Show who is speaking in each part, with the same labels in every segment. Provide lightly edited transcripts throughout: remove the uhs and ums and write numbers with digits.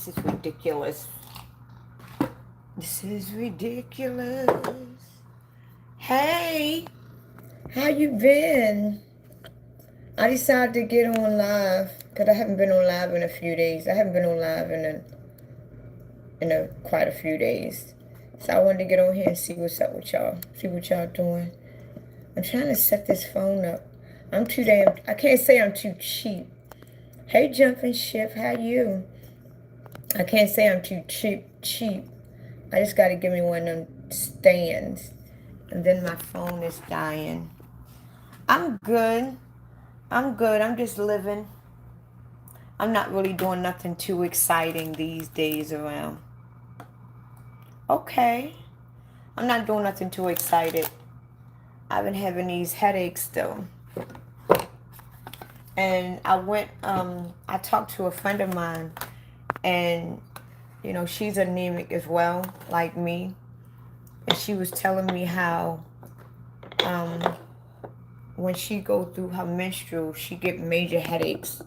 Speaker 1: This is ridiculous. This is ridiculous. Hey, how you been? I decided to get on live because I haven't been on live in a few days. I haven't been on live in quite a few days. So I wanted to get on here and see what's up with y'all. See what y'all doing. I'm trying to set this phone up. I can't say I'm too cheap. Hey, Jumping Ship, how you? I can't say I'm too cheap. I just got to give me one of them stands. And then my phone is dying. I'm good. I'm just living. I'm not really doing nothing too exciting these days around. Okay. I'm not doing nothing too excited. I've been having these headaches though. And I talked to a friend of mine, and she's anemic as well, like me. And she was telling me how when she go through her menstrual, she get major headaches,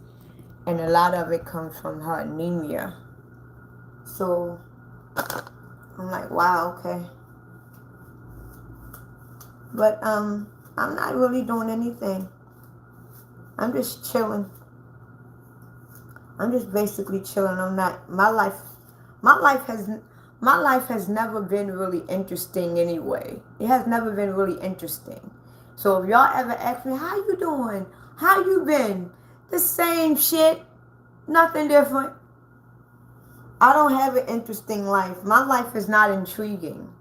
Speaker 1: and a lot of it comes from her anemia. So I'm like, wow, okay. But I'm not really doing anything. I'm just chilling. I'm just basically chilling. My life has never been really interesting anyway. It has never been really interesting. So if y'all ever ask me, how you doing? How you been? The same shit. Nothing different. I don't have an interesting life. My life is not intriguing.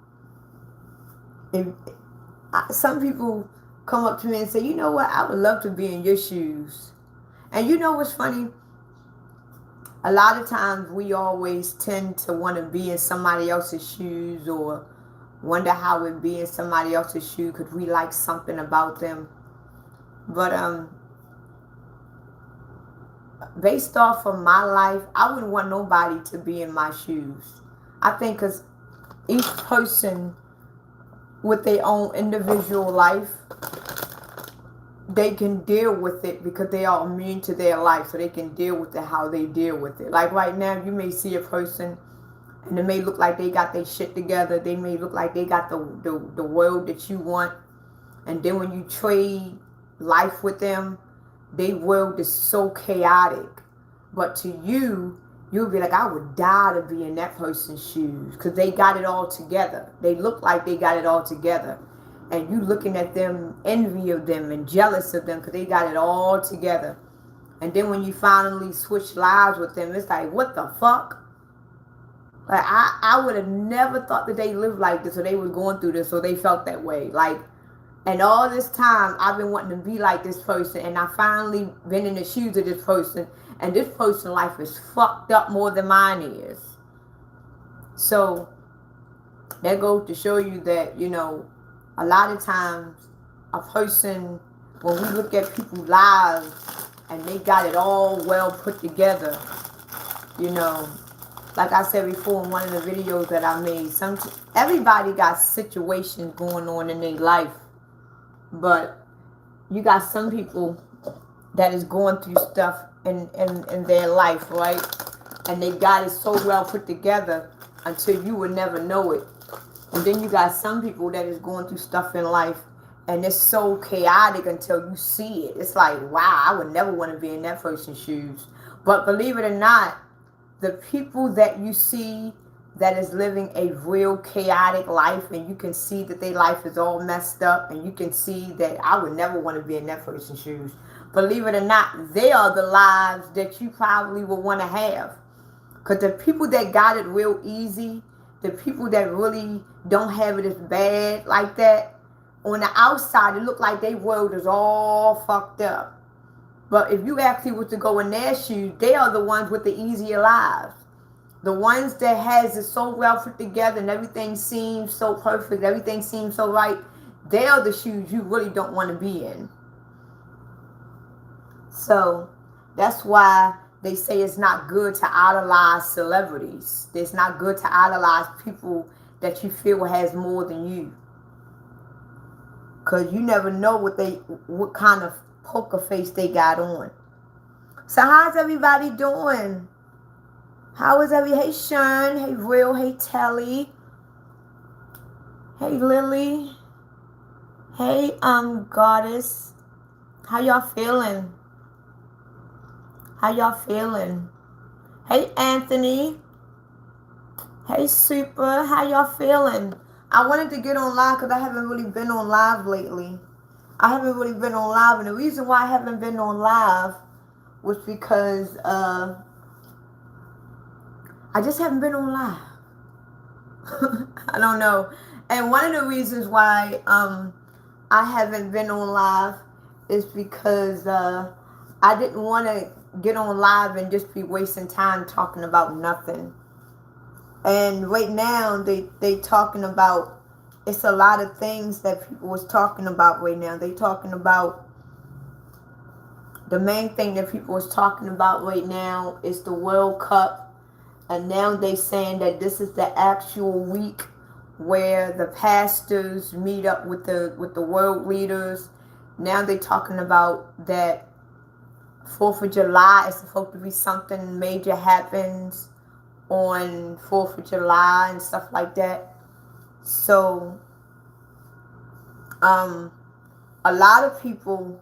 Speaker 1: Some people come up to me and say, you know what? I would love to be in your shoes. And you know what's funny? A lot of times we always tend to want to be in somebody else's shoes or wonder how we'd be in somebody else's shoes because we like something about them. But based off of my life, I wouldn't want nobody to be in my shoes. I think because each person with their own individual life, they can deal with it because they are immune to their life, so they can deal with it how they deal with it. Like right now, you may see a person and it may look like they got their shit together. They may look like they got the world that you want. And then when you trade life with them, their world is so chaotic. But to you, you'll be like, I would die to be in that person's shoes because they got it all together. They look like they got it all together. And you looking at them, envy of them and jealous of them because they got it all together. And then when you finally switch lives with them, it's like, what the fuck? Like, I would have never thought that they lived like this or they were going through this or they felt that way. Like, and all this time, I've been wanting to be like this person, and I finally been in the shoes of this person, and this person's life is fucked up more than mine is. So, that goes to show you that, a lot of times, a person, when we look at people's lives and they got it all well put together, like I said before in one of the videos that I made, everybody got situations going on in their life, but you got some people that is going through stuff in their life, right? And they got it so well put together until you would never know it. And then you got some people that is going through stuff in life and it's so chaotic until you see it. It's like, wow, I would never want to be in that person's shoes. But believe it or not, the people that you see that is living a real chaotic life and you can see that their life is all messed up and you can see that I would never want to be in that person's shoes. Believe it or not, they are the lives that you probably would want to have. Because the people that got it real easy, the people that really don't have it as bad like that, on the outside, it look like their world is all fucked up. But if you actually were to go in their shoes, they are the ones with the easier lives. The ones that has it so well put together and everything seems so perfect, everything seems so right, they are the shoes you really don't want to be in. So that's why they say it's not good to idolize celebrities. It's not good to idolize people that you feel has more than you. Because you never know what kind of poker face they got on. So how's everybody doing? How is every? Hey Sean. Hey Real. Hey Telly. Hey Lily. Hey Goddess. How y'all feeling? How y'all feeling? Hey Anthony. Hey Super. How y'all feeling? I wanted to get on live because I haven't really been on live lately. I haven't really been on live, and the reason why I haven't been on live was because I just haven't been on live. I don't know. And one of the reasons why I haven't been on live is because I didn't want to get on live and just be wasting time talking about nothing. And right now they talking about, it's a lot of things that people was talking about right now. They talking about, the main thing that people was talking about right now is the World Cup. And now they saying that this is the actual week where the pastors meet up with the world leaders. Now they talking about that 4th of July is supposed to be something major happens on 4th of July and stuff like that. So a lot of people,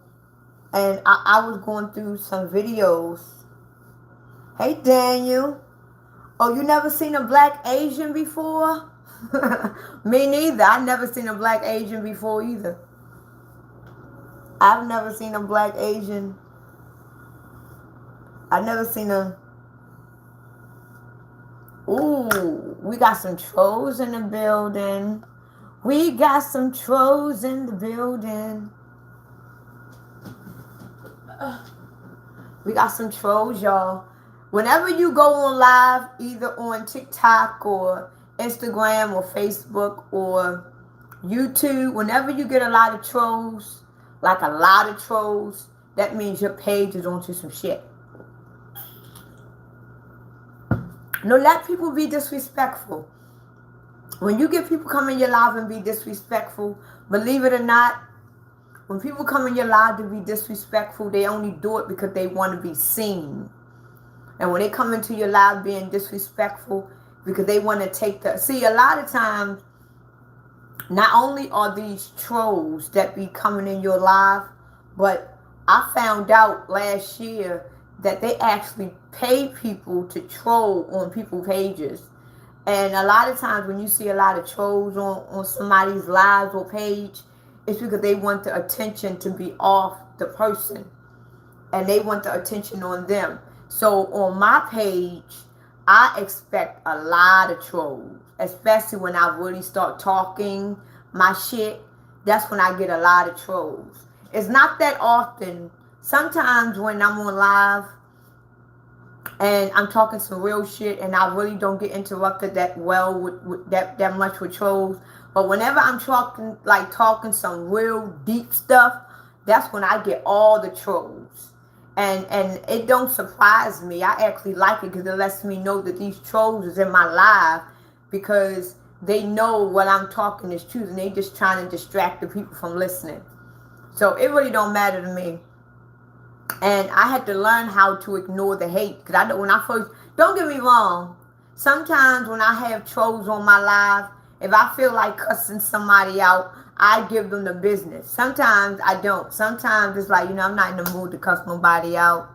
Speaker 1: and I was going through some videos. Hey Daniel. Oh, you never seen a black Asian before? Me neither. I never seen a black Asian before either. I've never seen a black Asian. I've never seen a... Ooh, we got some trolls in the building. We got some trolls in the building. We got some trolls, y'all. Whenever you go on live, either on TikTok or Instagram or Facebook or YouTube, whenever you get a lot of trolls, like a lot of trolls, that means your page is onto some shit. No, let people be disrespectful. When you get people come in your live and be disrespectful, believe it or not, when people come in your live to be disrespectful, they only do it because they want to be seen. And when they come into your live being disrespectful, because they want to take the... See, a lot of times, not only are these trolls that be coming in your live, but I found out last year that they actually pay people to troll on people's pages. And a lot of times when you see a lot of trolls on somebody's live or page, it's because they want the attention to be off the person. And they want the attention on them. So on my page, I expect a lot of trolls. Especially when I really start talking my shit. That's when I get a lot of trolls. It's not that often. Sometimes when I'm on live and I'm talking some real shit and I really don't get interrupted that well with that much with trolls. But whenever I'm talking some real deep stuff, that's when I get all the trolls. And it don't surprise me. I actually like it because it lets me know that these trolls is in my live because they know what I'm talking is truth and they just trying to distract the people from listening. So it really don't matter to me. And I had to learn how to ignore the hate. Because I know when I first... Don't get me wrong. Sometimes when I have trolls on my live, if I feel like cussing somebody out, I give them the business. Sometimes I don't. Sometimes it's like, I'm not in the mood to cuss nobody out.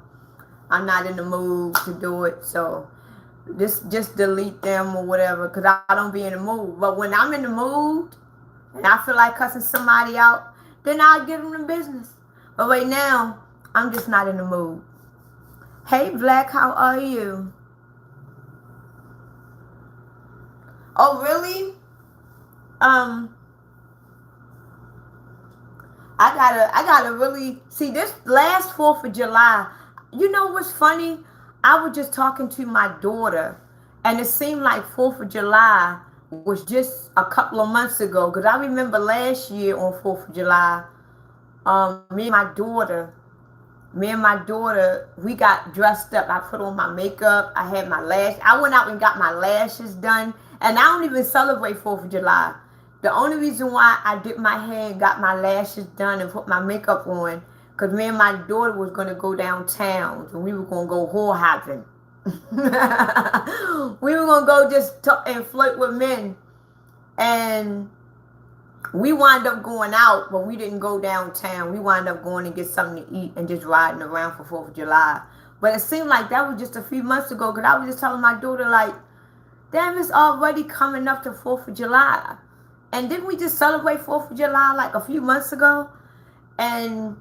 Speaker 1: I'm not in the mood to do it. So just delete them or whatever. Because I don't be in the mood. But when I'm in the mood and I feel like cussing somebody out, then I'll give them the business. But right now, I'm just not in the mood. Hey, Black, how are you? Oh, really? I gotta really see this last 4th of July. You know what's funny? I was just talking to my daughter, and it seemed like 4th of July was just a couple of months ago. Because I remember last year on 4th of July, me and my daughter, we got dressed up. I put on my makeup. I had my I went out and got my lashes done. And I don't even celebrate 4th of July. The only reason why I did my hair and got my lashes done and put my makeup on, because me and my daughter was going to go downtown. And we were going to go whore hopping. We were gonna go just and flirt with men, and we wind up going out, but we didn't go downtown. We wind up going and get something to eat and just riding around for 4th of July. But it seemed like that was just a few months ago, because I was just telling my daughter, like, damn, it's already coming up to 4th of July. And didn't we just celebrate 4th of July like a few months ago? And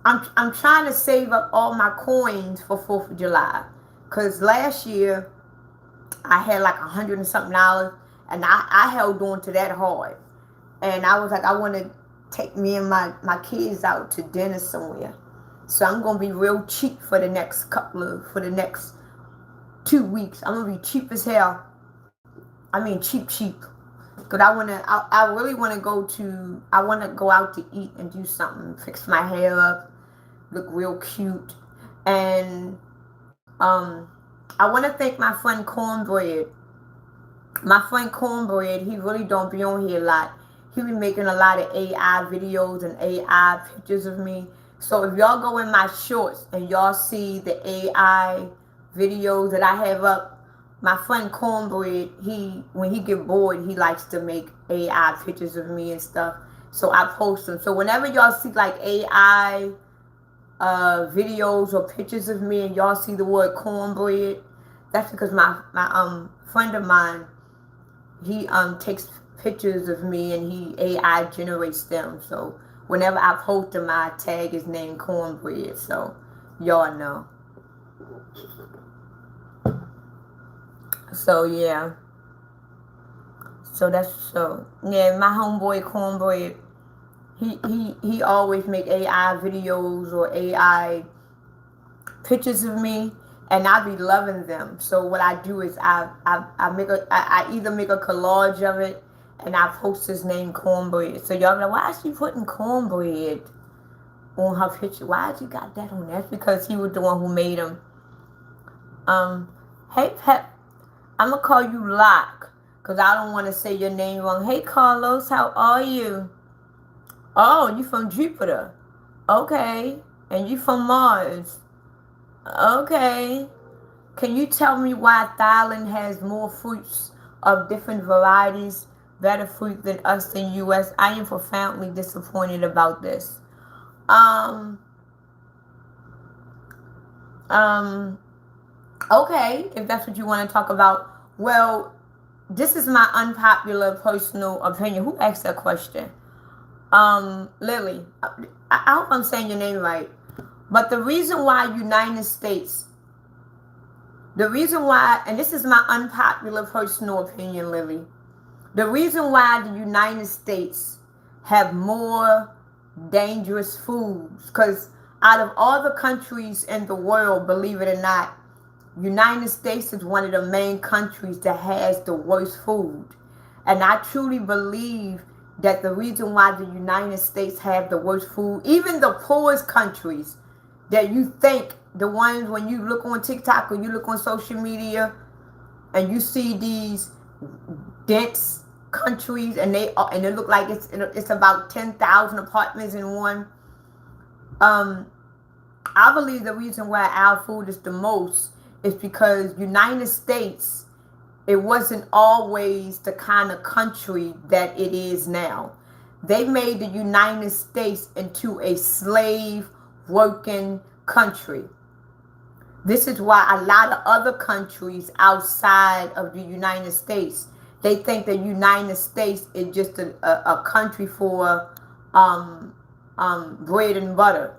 Speaker 1: I'm trying to save up all my coins for 4th of July. Because last year, I had like $100 and something, and I held on to that hard. And I was like, I want to take me and my kids out to dinner somewhere. So I'm going to be real cheap for the next for the next 2 weeks. I'm going to be cheap as hell. I mean, cheap. Because I really want to I want to go out to eat and do something. Fix my hair up, look real cute. And I want to thank my friend Cornbread. My friend Cornbread, he really don't be on here a lot. He be making a lot of AI videos and AI pictures of me. So if y'all go in my shorts and y'all see the AI videos that I have up, my friend Cornbread, when he get bored, he likes to make AI pictures of me and stuff. So I post them. So whenever y'all see like AI videos or pictures of me and y'all see the word Cornbread, that's because my friend of mine, he takes pictures of me and he AI generates them. So whenever I post them, I tag his name Cornbread. So y'all know. So yeah. So yeah, my homeboy Cornbread, he always make AI videos or AI pictures of me, and I be loving them. So what I do is I either make a collage of it and I post his name Cornbread. So y'all be like, why is she putting Cornbread on her picture? Why did you got that on there? That's because he was the one who made him. Hey Pep, I'm gonna call you Locke because I don't want to say your name wrong. Hey Carlos, how are you? Oh, you from Jupiter. Okay. And you from Mars. Okay. Can you tell me why Thailand has more fruits of different varieties, better fruit than us in U.S.? I am profoundly disappointed about this. Okay, if that's what you want to talk about. Well, this is my unpopular personal opinion. Who asked that question? Lily. I hope I'm saying your name right. But the reason why and this is my unpopular personal opinion, Lily. The reason why the United States have more dangerous foods, because out of all the countries in the world, believe it or not, United States is one of the main countries that has the worst food. And I truly believe that the reason why the United States have the worst food, even the poorest countries that you think, the ones when you look on TikTok or you look on social media and you see these dense countries and they look like it's about 10,000 apartments in one. I believe the reason why our food is the most is because United States, it wasn't always the kind of country that it is now. They made the United States into a slave working country. This is why a lot of other countries outside of the United States, they think the United States is just a country for bread and butter.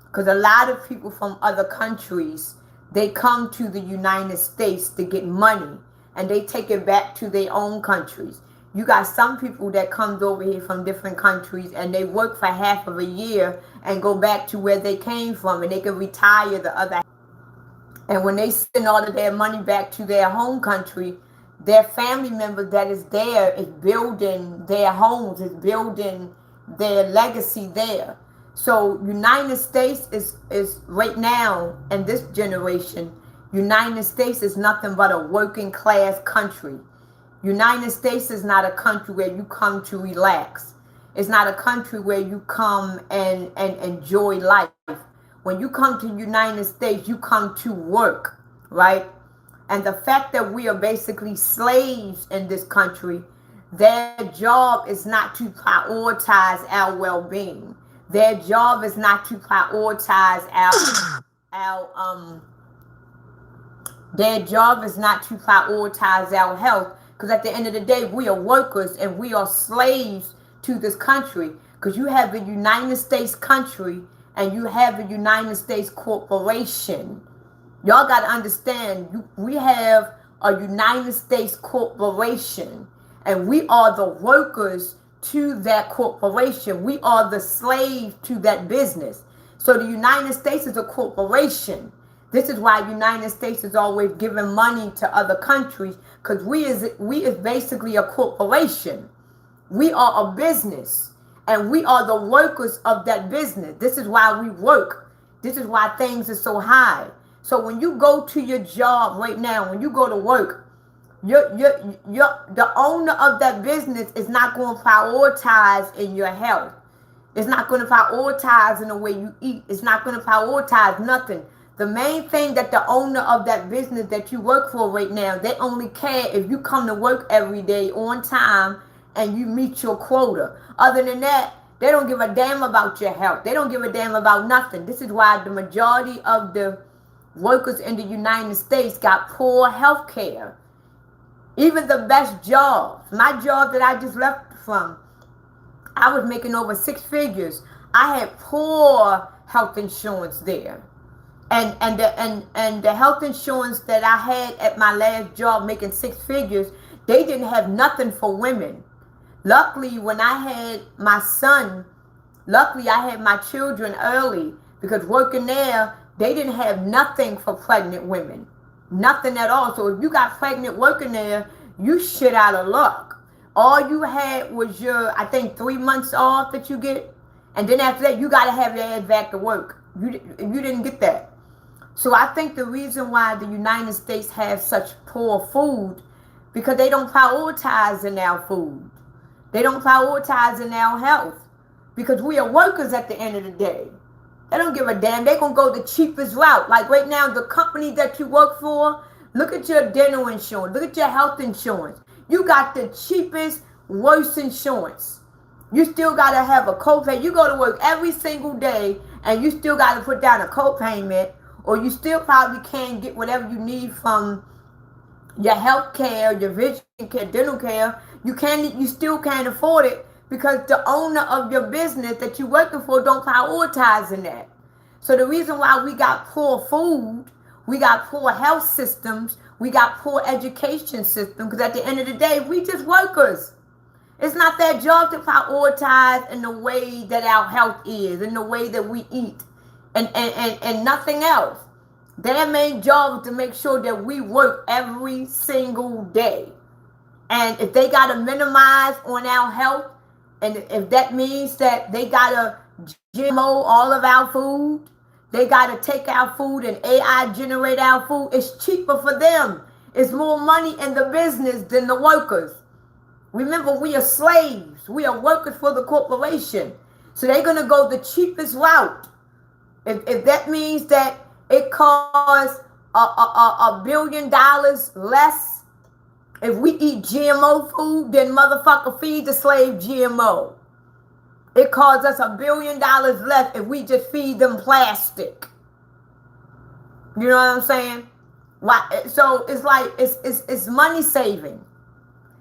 Speaker 1: Because a lot of people from other countries, they come to the United States to get money and they take it back to their own countries. You got some people that comes over here from different countries and they work for half of a year and go back to where they came from and they can retire the other half. And when they send all of their money back to their home country, their family member that is there is building their homes, is building their legacy there. So United States is right now in this generation, United States is nothing but a working class country. United States is not a country where you come to relax. It's not a country where you come and enjoy life. When you come to United States, you come to work, right? And the fact that we are basically slaves in this country, their job is not to prioritize our well-being. Their job is not to prioritize our their job is not to prioritize our health, because at the end of the day, we are workers and we are slaves to this country. Because you have the United States country and you have the United States corporation. Y'all got to understand, we have a United States corporation, and we are the workers to that corporation. We are the slave to that business. So the United States is a corporation. This is why United States is always giving money to other countries, because we is basically a corporation. We are a business, and we are the workers of that business. This is why we work. This is why things are so high. So when you go to your job right now, when you go to work, the owner of that business is not going to prioritize in your health. It's not going to prioritize in the way you eat. It's not going to prioritize nothing. The main thing that the owner of that business that you work for right now, they only care if you come to work every day on time and you meet your quota. Other than that, they don't give a damn about your health. They don't give a damn about nothing. This is why the majority of the workers in the United States got poor health care. Even the best jobs. My job that I just left from, I was making over 6 figures. I had poor health insurance there. And the health insurance that I had at my last job making 6 figures, they didn't have nothing for women. Luckily, when I had my son, I had my children early, because working there, they didn't have nothing for pregnant women. Nothing at all. So if you got pregnant working there, you shit out of luck. All you had was your, I think, 3 months off that you get. And then after that, you got to have your ass back to work. You didn't get that. So I think the reason why the United States have such poor food, because they don't prioritize in our food. They don't prioritize in our health. Because we are workers at the end of the day. They don't give a damn. They're going to go the cheapest route. Like right now, the company that you work for, look at your dental insurance. Look at your health insurance. You got the cheapest, worst insurance. You still got to have a copay. You go to work every single day and you still got to put down a copayment, or you still probably can't get whatever you need from your health care, your vision care, dental care. You still can't afford it, because the owner of your business that you're working for don't prioritize in that. So the reason why we got poor food, we got poor health systems, we got poor education system, because at the end of the day, we just workers. It's not their job to prioritize in the way that our health is, in the way that we eat, and nothing else. Their main job is to make sure that we work every single day. And if they got to minimize on our health, and if that means that they got to GMO all of our food, they got to take our food and AI generate our food, it's cheaper for them. It's more money in the business than the workers. Remember, we are slaves. We are workers for the corporation. So they're going to go the cheapest route. If that means that it costs $1 billion less if we eat GMO food, then motherfucker feed the slave GMO. It costs us $1 billion less if we just feed them plastic. You know what I'm saying? Why? So it's like it's money saving.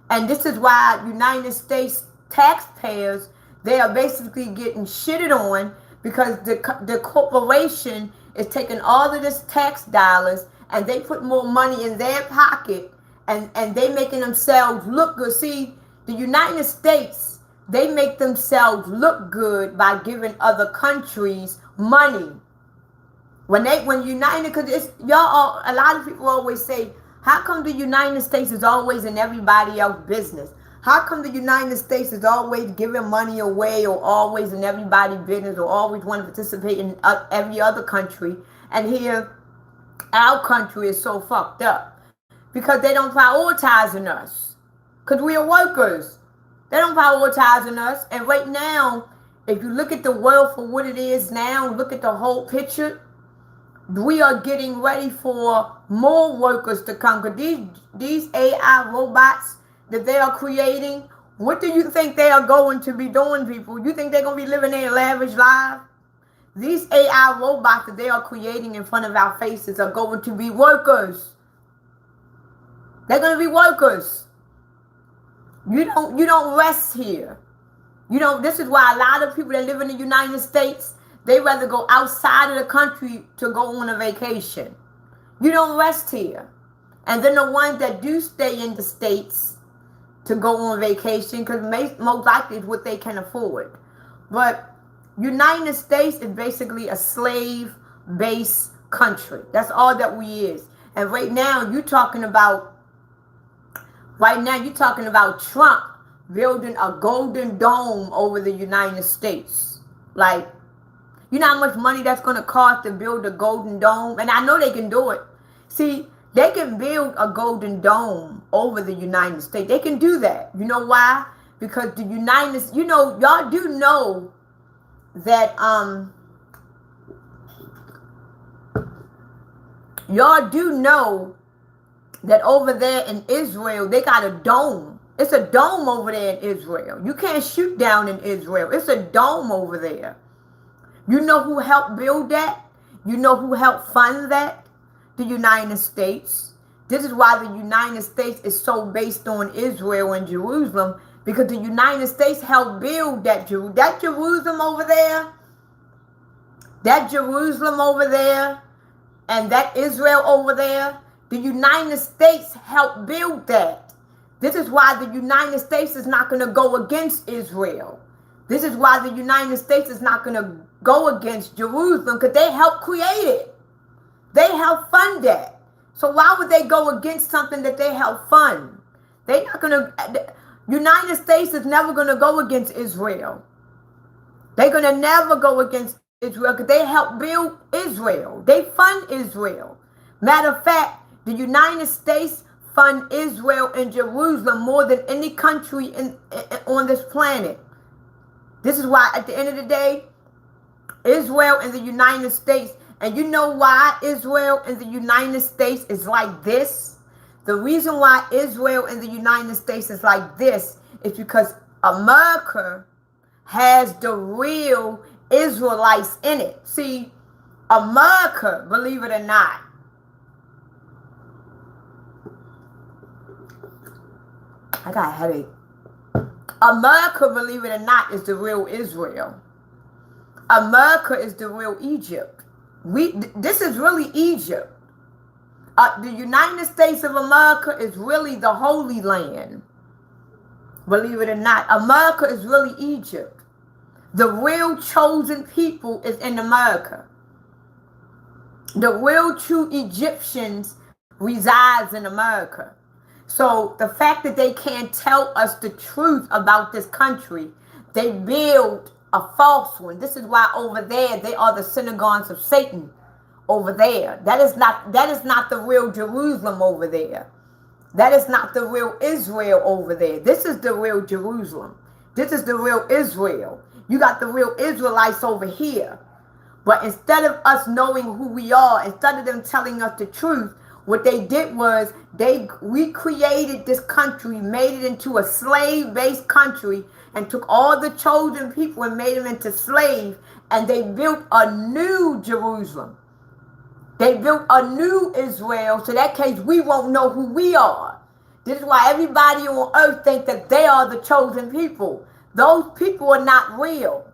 Speaker 1: And this is why United States taxpayers, they are basically getting shitted on, because the corporation is taking all of this tax dollars and they put more money in their pocket, and they making themselves look good. See, the United States, they make themselves look good by giving other countries money. When United, because it's y'all, a lot of people always say, how come the United States is always in everybody else's business? How come the United States is always giving money away, or always in everybody's business, or always want to participate in every other country? And here, our country is so fucked up because they don't prioritize in us. Because we are workers. They don't prioritize in us. And right now, if you look at the world for what it is now, look at the whole picture, we are getting ready for more workers to come. Because these AI robots that they are creating, what do you think they are going to be doing, people? You think they're going to be living their lavish lives? These AI robots that they are creating in front of our faces are going to be workers. They're going to be workers. You don't rest here. This is why a lot of people that live in the United States, they rather go outside of the country to go on a vacation. You don't rest here. And then the ones that do stay in the States to go on vacation, because most likely it's what they can afford. But United States is basically a slave-based country. That's all that we is. And right now you're talking about Trump building a golden dome over the United States. Like, you know how much money that's going to cost to build a golden dome? And I know they can do it. See, they can build a golden dome over the United States. They can do that. You know why? Because the United States, y'all do know that, over there in Israel, they got a dome. It's a dome over there in Israel. You can't shoot down in Israel. It's a dome over there. You know who helped build that? You know who helped fund that? The United States. This is why the United States is so based on Israel and Jerusalem, because the United States helped build that Jerusalem over there, and that Israel over there. The United States helped build that. This is why the United States is not going to go against Israel. This is why the United States is not going to go against Jerusalem, because they helped create it. They helped fund that. So why would they go against something that they helped fund? They're not going to. United States is never going to go against Israel. They're going to never go against Israel because they helped build Israel. They fund Israel. Matter of fact, the United States fund Israel and Jerusalem more than any country on this planet. This is why, at the end of the day, Israel and the United States, and you know why Israel and the United States is like this? The reason why Israel and the United States is like this is because America has the real Israelites in it. See, America, believe it or not, I got a headache. America, believe it or not, is the real Israel. America is the real Egypt. This is really Egypt. The United States of America is really the Holy Land. Believe it or not, America is really Egypt. The real chosen people is in America. The real true Egyptians resides in America. So the fact that they can't tell us the truth about this country, they build a false one. This is why over there they are the synagogues of Satan. Over there, that is not the real Jerusalem over there. That is not the real Israel over there. This is the real Jerusalem. This is the real Israel. You got the real Israelites over here. But instead of us knowing who we are, instead of them telling us the truth, what they did was they recreated this country, made it into a slave-based country, and took all the chosen people and made them into slaves, and they built a new Jerusalem. They built a new Israel, so that case we won't know who we are. This is why everybody on earth thinks that they are the chosen people. Those people are not real.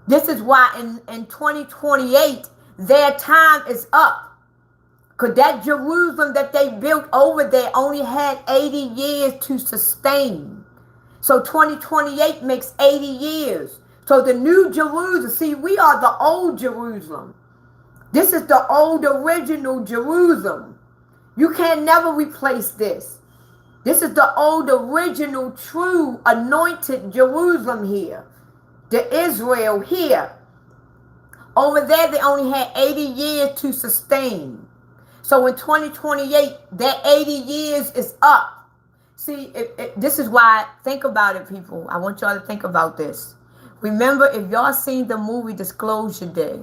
Speaker 1: This is why in 2028, their time is up. Because that Jerusalem that they built over there only had 80 years to sustain. So 2028 makes 80 years. So the new Jerusalem, see, we are the old Jerusalem. This is the old original Jerusalem. You can never replace this. This is the old original true anointed Jerusalem here. The Israel here. Over there they only had 80 years to sustain. So in 2028, that 80 years is up. See, this is why, think about it, people. I want y'all to think about this. Remember, if y'all seen the movie Disclosure Day,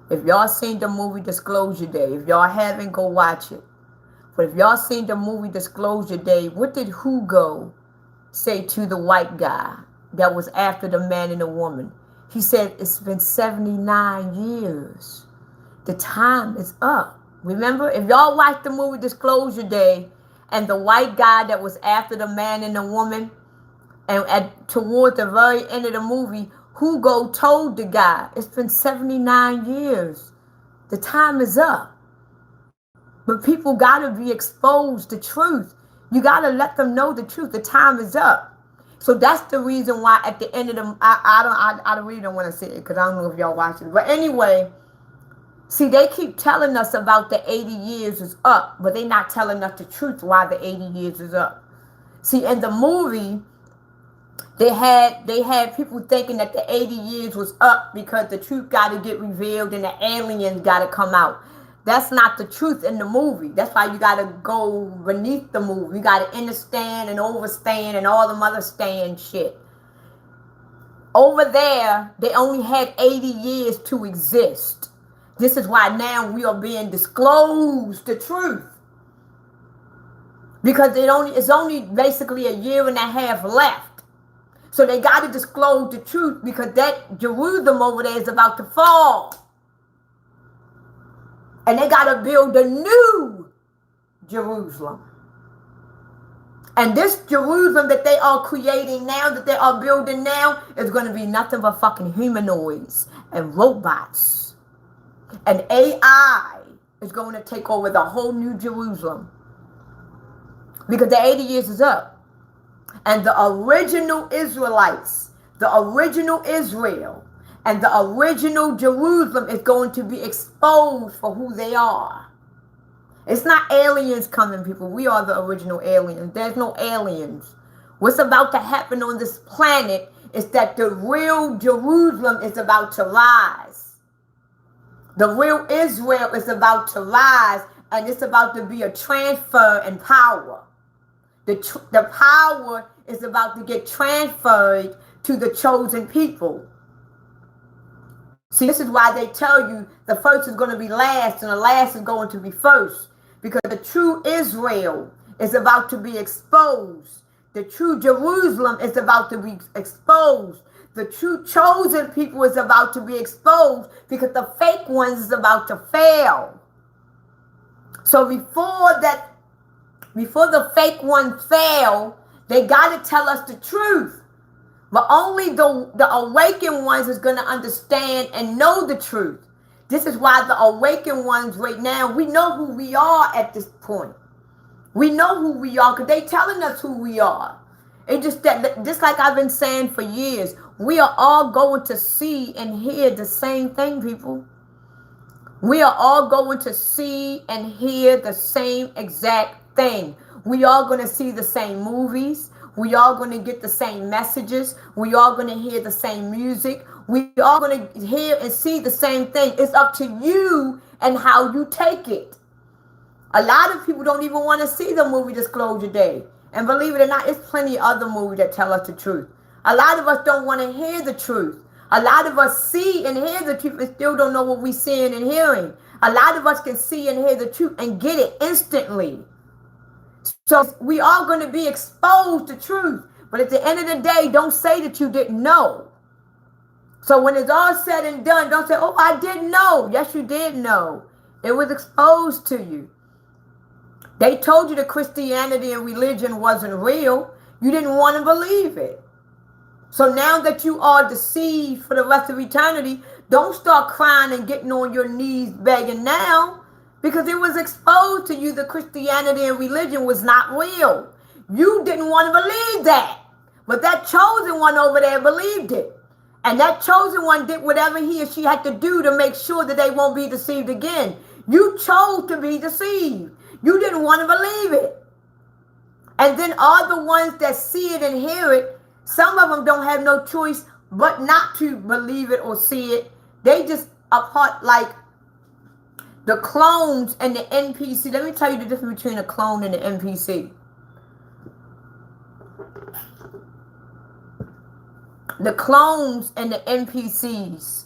Speaker 1: If y'all seen the movie Disclosure Day, if y'all haven't, go watch it. But if y'all seen the movie Disclosure Day, what did Hugo say to the white guy that was after the man and the woman? He said, it's been 79 years. The time is up. Remember, if y'all watch the movie Disclosure Day and the white guy that was after the man and the woman, and toward the very end of the movie, Hugo told the guy, it's been 79 years. The time is up. But people got to be exposed to truth. You got to let them know the truth. The time is up. So that's the reason why at the end of the, I really don't want to say it because I don't know if y'all watch it. But anyway, see, they keep telling us about the 80 years is up, but they're not telling us the truth why the 80 years is up. See, in the movie, they had people thinking that the 80 years was up because the truth got to get revealed and the aliens got to come out. That's not the truth in the movie. That's why you got to go beneath the movie. You got to understand and overstand and all the other stand shit. Over there, they only had 80 years to exist. This is why now we are being disclosed the truth. Because it's only basically a year and a half left. So they got to disclose the truth because that Jerusalem over there is about to fall. And they got to build a new Jerusalem. And this Jerusalem that they are creating now, that they are building now, is going to be nothing but fucking humanoids and robots. And AI is going to take over the whole new Jerusalem. Because the 80 years is up. And the original Israelites, the original Israel, and the original Jerusalem is going to be exposed for who they are. It's not aliens coming, people. We are the original aliens. There's no aliens. What's about to happen on this planet is that the real Jerusalem is about to rise. The real Israel is about to rise, and it's about to be a transfer in power. The power is about to get transferred to the chosen people. See, this is why they tell you the first is going to be last and the last is going to be first. Because the true Israel is about to be exposed. The true Jerusalem is about to be exposed. The true chosen people is about to be exposed because the fake ones is about to fail. So before the fake ones fail, they got to tell us the truth. But only the awakened ones is going to understand and know the truth. This is why the awakened ones right now, we know who we are at this point. We know who we are because they telling us who we are. It just like I've been saying for years, we are all going to see and hear the same thing, people. We are all going to see and hear the same exact thing. We are going to see the same movies. We are going to get the same messages. We are going to hear the same music. We are going to hear and see the same thing. It's up to you and how you take it. A lot of people don't even want to see the movie Disclosure Day. And believe it or not, it's plenty of other movies that tell us the truth. A lot of us don't want to hear the truth. A lot of us see and hear the truth and still don't know what we're seeing and hearing. A lot of us can see and hear the truth and get it instantly. So we are going to be exposed to truth. But at the end of the day, don't say that you didn't know. So when it's all said and done, don't say, oh, I didn't know. Yes, you did know. It was exposed to you. They told you that Christianity and religion wasn't real. You didn't want to believe it. So now that you are deceived for the rest of eternity, don't start crying and getting on your knees begging now. Because it was exposed to you that Christianity and religion was not real. You didn't want to believe that. But that chosen one over there believed it. And that chosen one did whatever he or she had to do to make sure that they won't be deceived again. You chose to be deceived. You didn't want to believe it. And then all the ones that see it and hear it, some of them don't have no choice but not to believe it or see it. They just are part like the clones and the NPC. Let me tell you the difference between a clone and an NPC. The clones and the NPCs.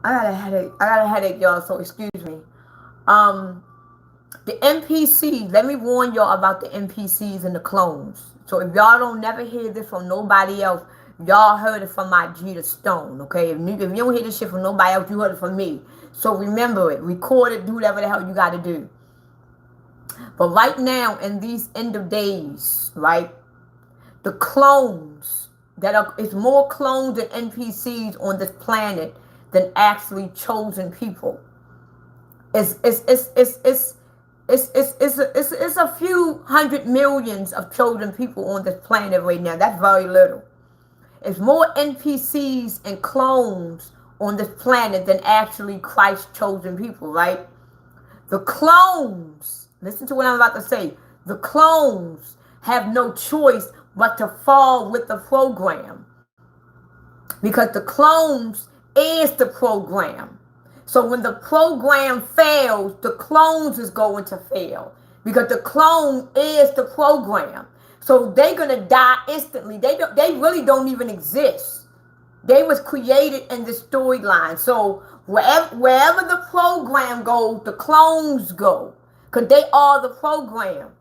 Speaker 1: I got a headache. I got a headache, y'all, so excuse me. Um, the NPCs, let me warn y'all about the NPCs and the clones. So if y'all don't never hear this from nobody else, y'all heard it from my Ajita Stone, okay? If you don't hear this shit from nobody else, you heard it from me. So remember it, record it, do whatever the hell you got to do. But right now, in these end of days, right, the clones it's more clones and NPCs on this planet than actually chosen people. It's a few hundred millions of chosen people on this planet right now. That's very little. It's more NPCs and clones on this planet than actually Christ chosen people, right? The clones, listen to what I'm about to say. The clones have no choice but to fall with the program. Because the clones is the program. So when the program fails, the clones is going to fail. Because the clone is the program. So they're going to die instantly. They really don't even exist. They was created in the storyline. So wherever the program goes, the clones go. Because they are the program.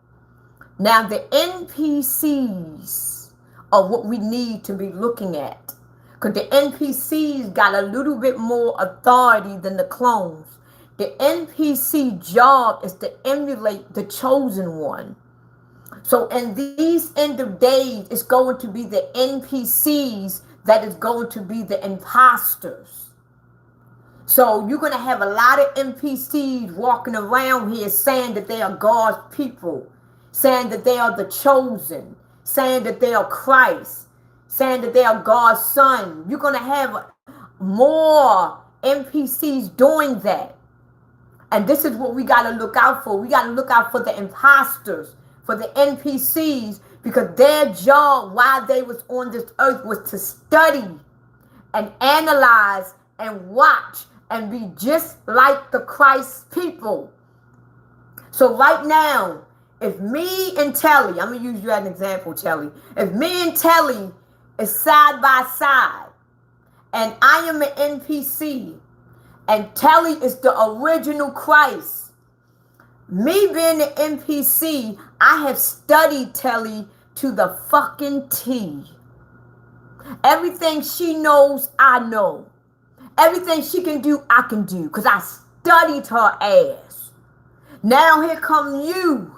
Speaker 1: Now the NPCs are what we need to be looking at. Because the NPCs got a little bit more authority than the clones. The NPC job is to emulate the chosen one. So in these end of days, it's going to be the NPCs that is going to be the imposters. So you're going to have a lot of NPCs walking around here saying that they are God's people, saying that they are the chosen, saying that they are Christ, saying that they are God's son. You're going to have more NPCs doing that. And this is what we got to look out for. We got to look out for the imposters, for the NPCs, because their job while they was on this earth was to study and analyze and watch and be just like the Christ people. So right now, if me and Telly, I'm going to use you as an example, Telly. If me and Telly is side by side and I am an NPC and Telly is the original Christ, me being an NPC, I have studied Telly to the fucking T. Everything she knows, I know. Everything she can do, I can do. Because I studied her ass. Now here come you.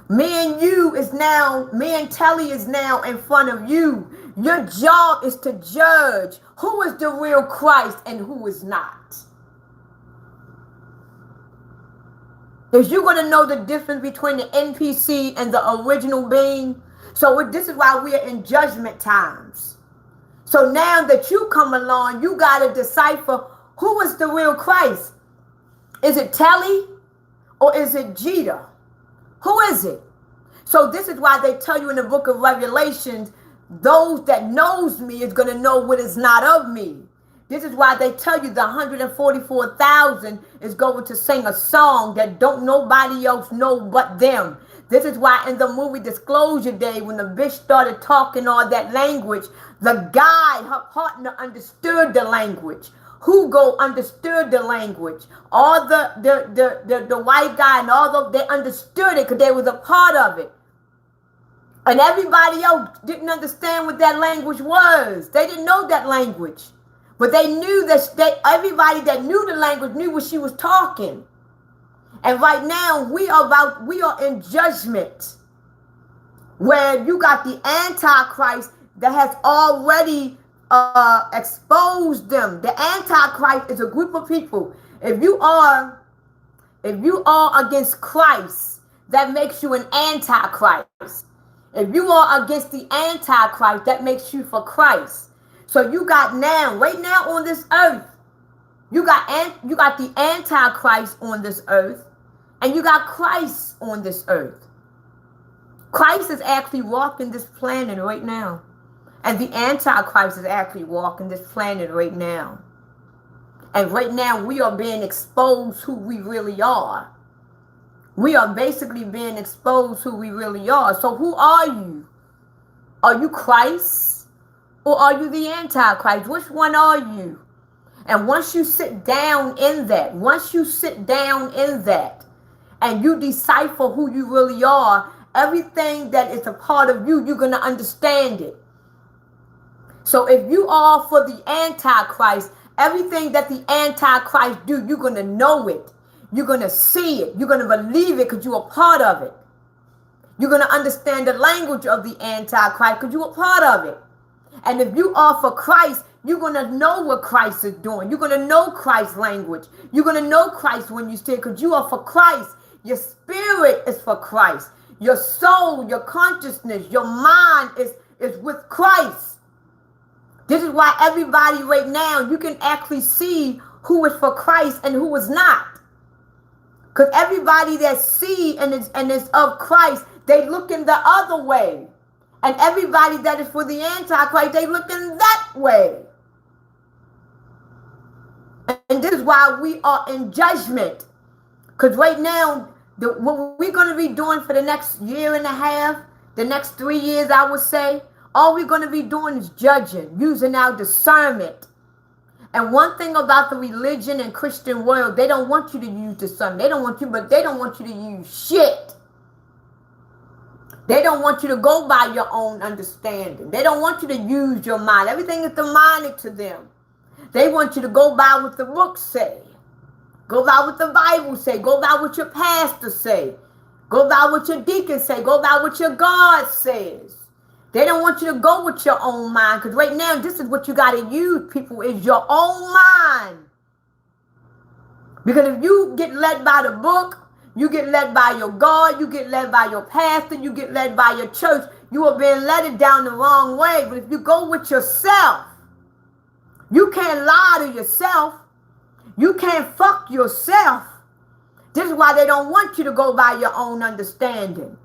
Speaker 1: Me and Telly is now in front of you. Your job is to judge who is the real Christ and who is not. Because you're going to know the difference between the NPC and the original being. So this is why we are in judgment times. So now that you come along, you got to decipher who is the real Christ. Is it Telly or is it Jita? Who is it? So this is why they tell you in the book of Revelations, those that knows me is going to know what is not of me. This is why they tell you the 144,000 is going to sing a song that don't nobody else know but them. This is why in the movie Disclosure Day, when the bitch started talking all that language, the guy, her partner, understood the language. Hugo understood the language. All the white guy and all those, they understood it because they was a part of it. And everybody else didn't understand what that language was. They didn't know that language. But they knew that everybody that knew the language knew what she was talking. And right now we are in judgment, where you got the Antichrist that has already exposed them. The Antichrist is a group of people. If you are against Christ, that makes you an Antichrist. If you are against the Antichrist, that makes you for Christ. So you got right now on this earth, you got the Antichrist on this earth, and you got Christ on this earth. Christ is actually walking this planet right now. And the Antichrist is actually walking this planet right now. And right now we are being exposed who we really are. We are basically being exposed who we really are. So who are you? Are you Christ? Or are you the Antichrist? Which one are you? And once you sit down in that, and you decipher who you really are, everything that is a part of you, you're going to understand it. So if you are for the Antichrist, everything that the Antichrist do, you're going to know it. You're going to see it. You're going to believe it because you're a part of it. You're going to understand the language of the Antichrist because you're a part of it. And if you are for Christ, you're going to know what Christ is doing. You're going to know Christ's language. You're going to know Christ when you say, because you are for Christ. Your spirit is for Christ. Your soul, your consciousness, your mind is with Christ. This is why everybody right now, you can actually see who is for Christ and who is not. Because everybody that see and is of Christ, they look in the other way. And everybody that is for the Antichrist, they look in that way. And this is why we are in judgment. Because right now, what we're going to be doing for the next year and a half, the next 3 years, I would say, all we're going to be doing is judging, using our discernment. And one thing about the religion and Christian world, they don't want you to use discernment. They don't want you to use shit. They don't want you to go by your own understanding. They don't want you to use your mind. Everything is demonic to them. They want you to go by what the books say. Go by what the Bible say. Go by what your pastor say. Go by what your deacon say. Go by what your God says. They don't want you to go with your own mind. Because right now, this is what you got to use, people, is your own mind. Because if you get led by the book, you get led by your God, you get led by your pastor, you get led by your church, you are being led down the wrong way. But if you go with yourself, you can't lie to yourself. You can't fuck yourself. This is why they don't want you to go by your own understanding.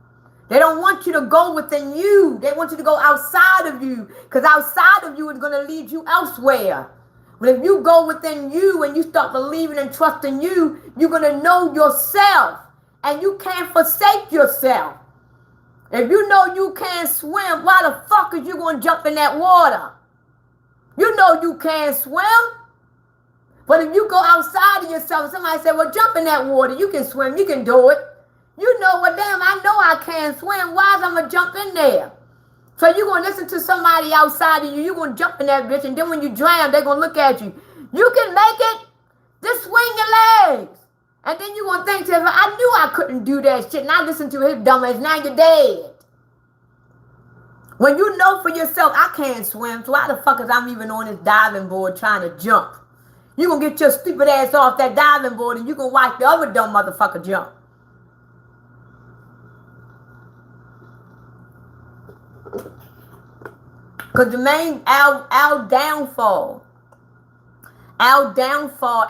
Speaker 1: They don't want you to go within you. They want you to go outside of you. Because outside of you is going to lead you elsewhere. But if you go within you and you start believing and trusting you, you're going to know yourself. And you can't forsake yourself. If you know you can't swim, why the fuck is you going to jump in that water? You know you can't swim. But if you go outside of yourself, somebody say, well, jump in that water. You can swim. You can do it. You know, well, damn, I know I can't swim. Why is I'm going to jump in there? So you're going to listen to somebody outside of you. You're going to jump in that bitch. And then when you drown, they're going to look at you. You can make it. Just swing your legs. And then you're going to think to yourself, I knew I couldn't do that shit. And I listened to his dumbass. Now you're dead. When you know for yourself, I can't swim. So why the fuck is I'm even on this diving board trying to jump? You're going to get your stupid ass off that diving board and you're going to watch the other dumb motherfucker jump. Because the main, our downfall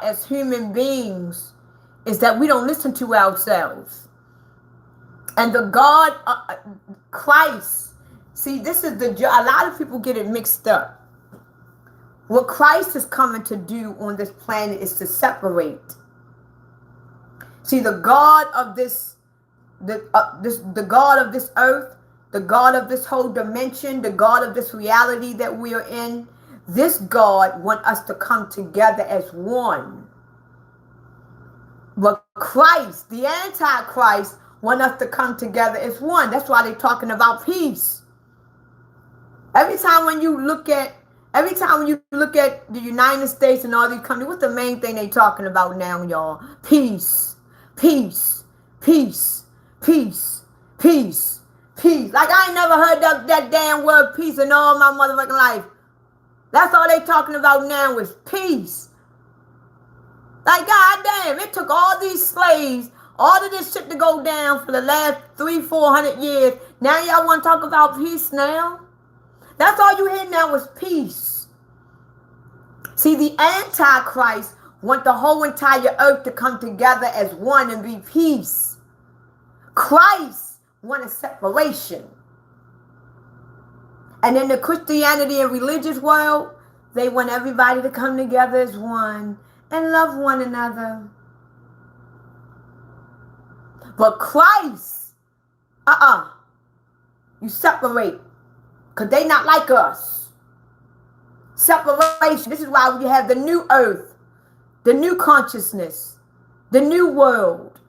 Speaker 1: as human beings is that we don't listen to ourselves. And the God, Christ, see, this is a lot of people get it mixed up. What Christ is coming to do on this planet is to separate. See, the God of the God of this earth, the God of this whole dimension, the God of this reality that we are in, this God wants us to come together as one. But Christ, the Antichrist, wants us to come together as one. That's why they're talking about peace. Every time you look at the United States and all these countries, what's the main thing they talking about now, y'all? Peace, peace, peace, peace, peace. Peace. Like I ain't never heard that damn word peace in all my motherfucking life. That's all they talking about now is peace. Like goddamn, it took all these slaves, all of this shit to go down for the last 300-400 years. Now y'all want to talk about peace now? That's all you hear now is peace. See, the Antichrist want the whole entire earth to come together as one and be peace. Christ want a separation. And in the Christianity and religious world, they want everybody to come together as one and love one another. But Christ, you separate. Because they not like us. Separation. This is why we have the new earth, the new consciousness, the new world,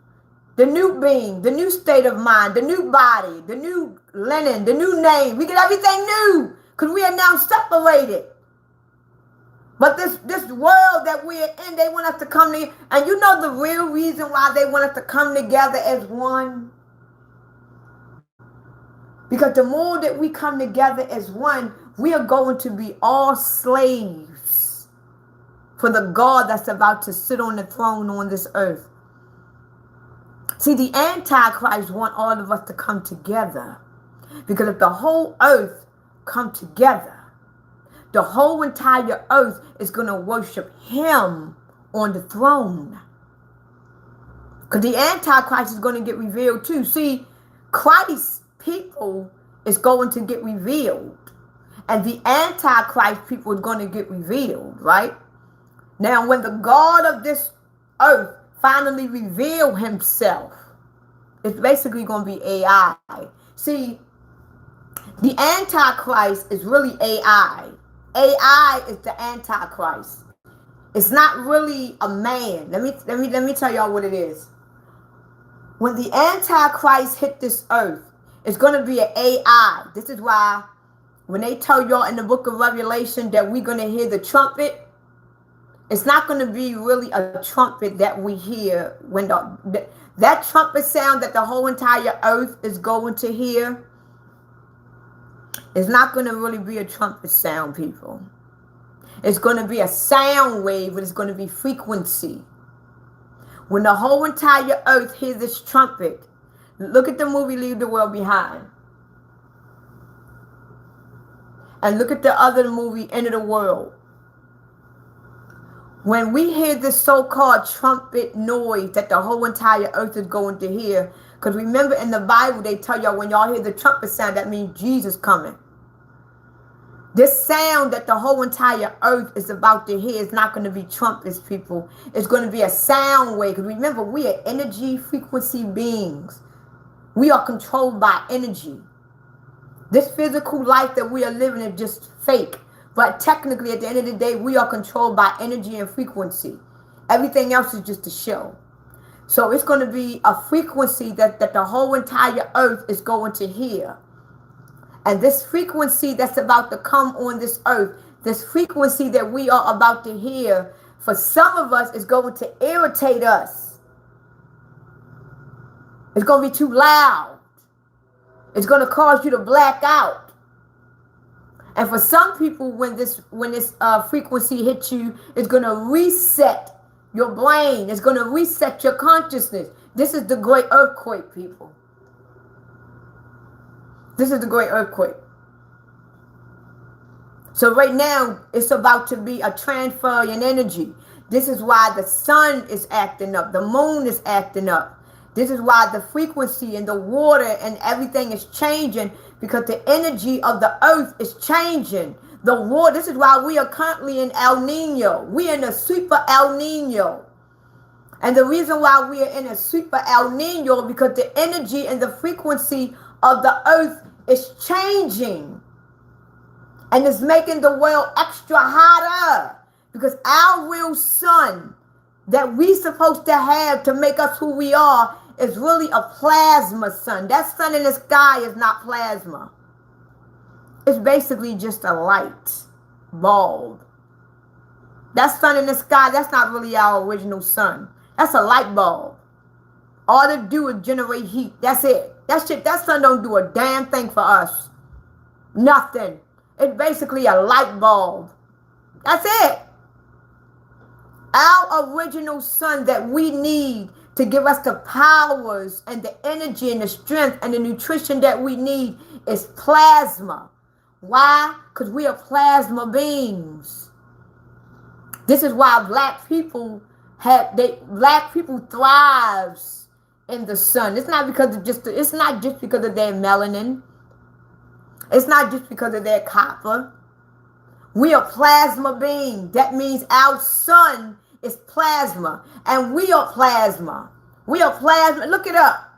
Speaker 1: the new being, the new state of mind, the new body, the new linen, the new name. We get everything new because we are now separated. But this world that we're in, they want us to come together. And you know the real reason why they want us to come together as one? Because the more that we come together as one, we are going to be all slaves for the God that's about to sit on the throne on this earth. See, the Antichrist want all of us to come together. Because if the whole earth come together, the whole entire earth is going to worship him on the throne. Because the Antichrist is going to get revealed too. See, Christ's people is going to get revealed. And the Antichrist people is going to get revealed, right? Now, when the God of this earth finally reveal himself, it's basically going to be AI. See, the Antichrist is really AI. AI is the Antichrist. It's not really a man. Let me tell y'all what it is. When the Antichrist hit this earth, it's going to be an AI. This is why when they tell y'all in the book of Revelation that we're going to hear the trumpet, it's not going to be really a trumpet that we hear when that trumpet sound that the whole entire earth is going to hear. It's not going to really be a trumpet sound, people. It's going to be a sound wave, but it's going to be frequency. When the whole entire earth hears this trumpet, look at the movie Leave the World Behind. And look at the other movie, End of the World. When we hear this so-called trumpet noise that the whole entire earth is going to hear, because remember in the Bible, they tell y'all when y'all hear the trumpet sound, that means Jesus coming. This sound that the whole entire earth is about to hear is not going to be trumpets, people. It's going to be a sound wave. Because remember, we are energy frequency beings. We are controlled by energy. This physical life that we are living is just fake. But technically, at the end of the day, we are controlled by energy and frequency. Everything else is just a show. So it's going to be a frequency that the whole entire earth is going to hear. And this frequency that's about to come on this earth, this frequency that we are about to hear, for some of us is going to irritate us. It's going to be too loud. It's going to cause you to black out. And for some people, when this frequency hits you, it's going to reset your brain. It's going to reset your consciousness. This is the great earthquake, people. This is the great earthquake. So right now, it's about to be a transfer in energy. This is why the sun is acting up. The moon is acting up. This is why the frequency and the water and everything is changing, because the energy of the earth is changing. The water, this is why we are currently in El Nino. We are in a super El Nino. And the reason why we are in a super El Nino, because the energy and the frequency of the earth is changing. And it's making the world extra hotter. Because our real sun that we supposed to have to make us who we are is really a plasma sun. That sun in the sky is not plasma. It's basically just a light bulb. That sun in the sky, that's not really our original sun. That's a light bulb. All it do is generate heat. That's it. That sun don't do a damn thing for us. Nothing. It's basically a light bulb. That's it. Our original sun that we need to give us the powers and the energy and the strength and the nutrition that we need is plasma. Why? Because we are plasma beings. This is why black people thrives in the sun. It's not because of it's not just because of their melanin. It's not just because of their copper. We are plasma beings. That means our sun is plasma. And we are plasma. We are plasma. Look it up.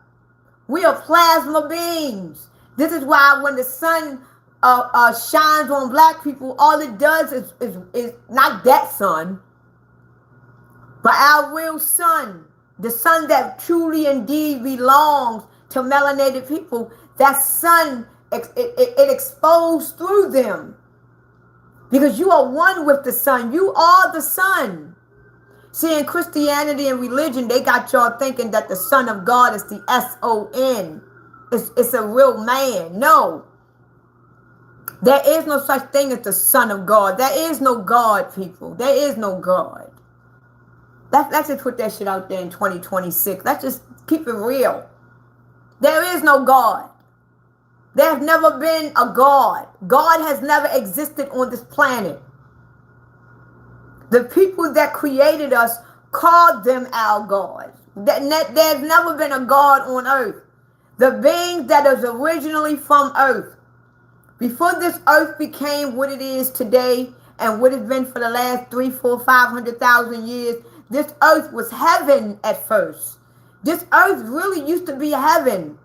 Speaker 1: We are plasma beings. This is why when the sun shines on black people, all it does is not that sun, but our real sun, the sun that truly indeed belongs to melanated people. That sun, it exposed through them. Because you are one with the sun. You are the sun. See, in Christianity and religion, they got y'all thinking that the Son of God is the S-O-N. It's a real man. No. There is no such thing as the Son of God. There is no God, people. There is no God. Let's just put that shit out there in 2026. Let's just keep it real. There is no God. There's never been a God. God has never existed on this planet. The people that created us called them our gods. There's never been a God on earth. The being that is originally from earth. Before this earth became what it is today and what it's been for the last 3, 4, 500,000 years, this earth was heaven at first. This earth really used to be heaven.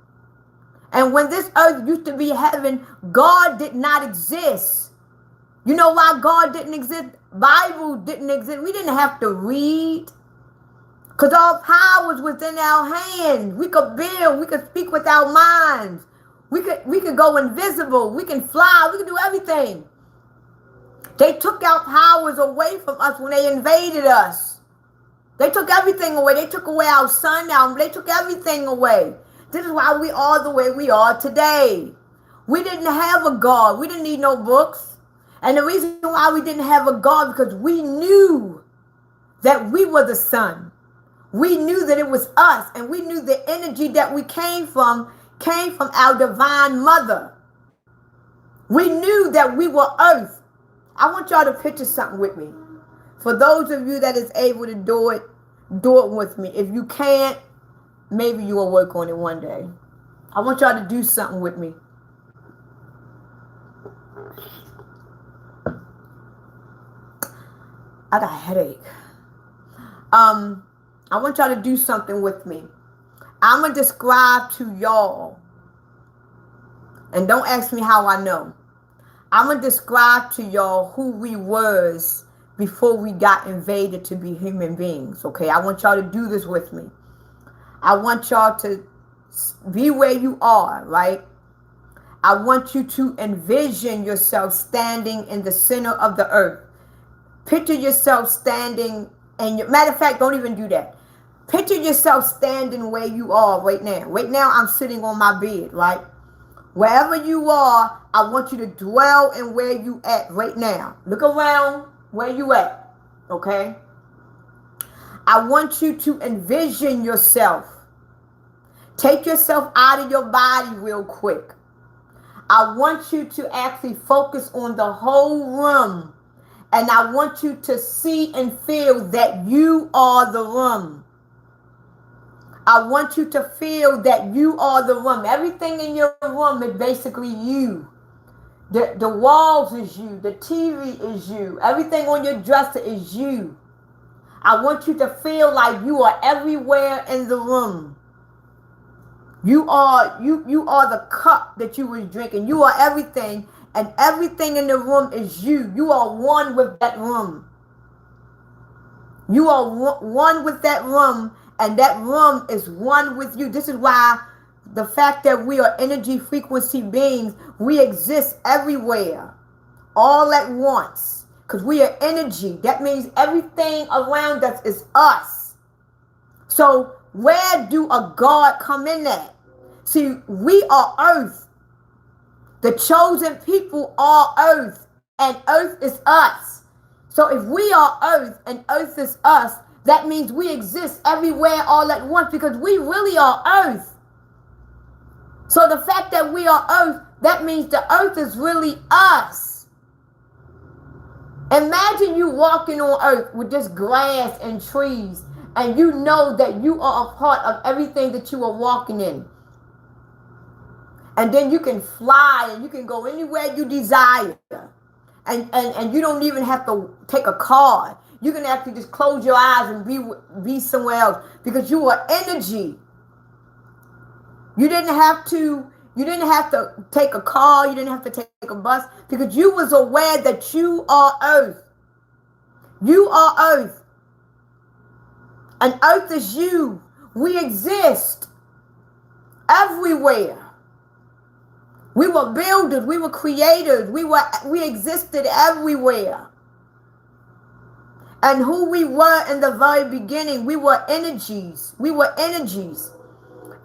Speaker 1: And when this earth used to be heaven, God did not exist. You know why God didn't exist? Bible didn't exist. We didn't have to read. Because all power was within our hands. We could build. We could speak with our minds. We could go invisible. We can fly. We can do everything. They took our powers away from us when they invaded us. They took everything away. They took away our sun. They took everything away. This is why we are the way we are today. We didn't have a God. We didn't need no books. And the reason why we didn't have a God, because we knew that we were the sun. We knew that it was us. And we knew the energy that we came from our divine mother. We knew that we were earth. I want y'all to picture something with me. For those of you that is able to do it with me. If you can't, maybe you will work on it one day. I want y'all to do something with me. I got a headache. I want y'all to do something with me. I'm going to describe to y'all. And don't ask me how I know. I'm going to describe to y'all who we was before we got invaded to be human beings. Okay, I want y'all to do this with me. I want y'all to be where you are, right? I want you to envision yourself standing in the center of the earth. Picture yourself standing, and matter of fact, don't even do that. Picture yourself standing where you are right now. Right now, I'm sitting on my bed, right? Wherever you are, I want you to dwell in where you at right now. Look around where you at, okay? I want you to envision yourself. Take yourself out of your body real quick. I want you to actually focus on the whole room. And I want you to see and feel that you are the room. I want you to feel that you are the room. Everything in your room is basically you. The walls is you. The TV is you. Everything on your dresser is you. I want you to feel like you are everywhere in the room. You are the cup that you was drinking. You are everything, and everything in the room is you. You are one with that room. You are one with that room, and that room is one with you. This is why the fact that we are energy frequency beings, we exist everywhere, all at once, because we are energy. That means everything around us is us. So where do a God come in at? See, we are earth. The chosen people are earth, and earth is us. So if we are earth and earth is us, that means we exist everywhere all at once, because we really are earth. So the fact that we are earth, that means the earth is really us. Imagine you walking on earth with just grass and trees, and you know that you are a part of everything that you are walking in. And then you can fly and you can go anywhere you desire. And you don't even have to take a car. You can actually just close your eyes and be somewhere else, because you are energy. You didn't have to You didn't have to take a car. You didn't have to take a bus because you was aware that you are earth. You are earth. And earth is you. We exist everywhere. We were builders. We were creators. We existed everywhere. And who we were in the very beginning, we were energies. We were energies.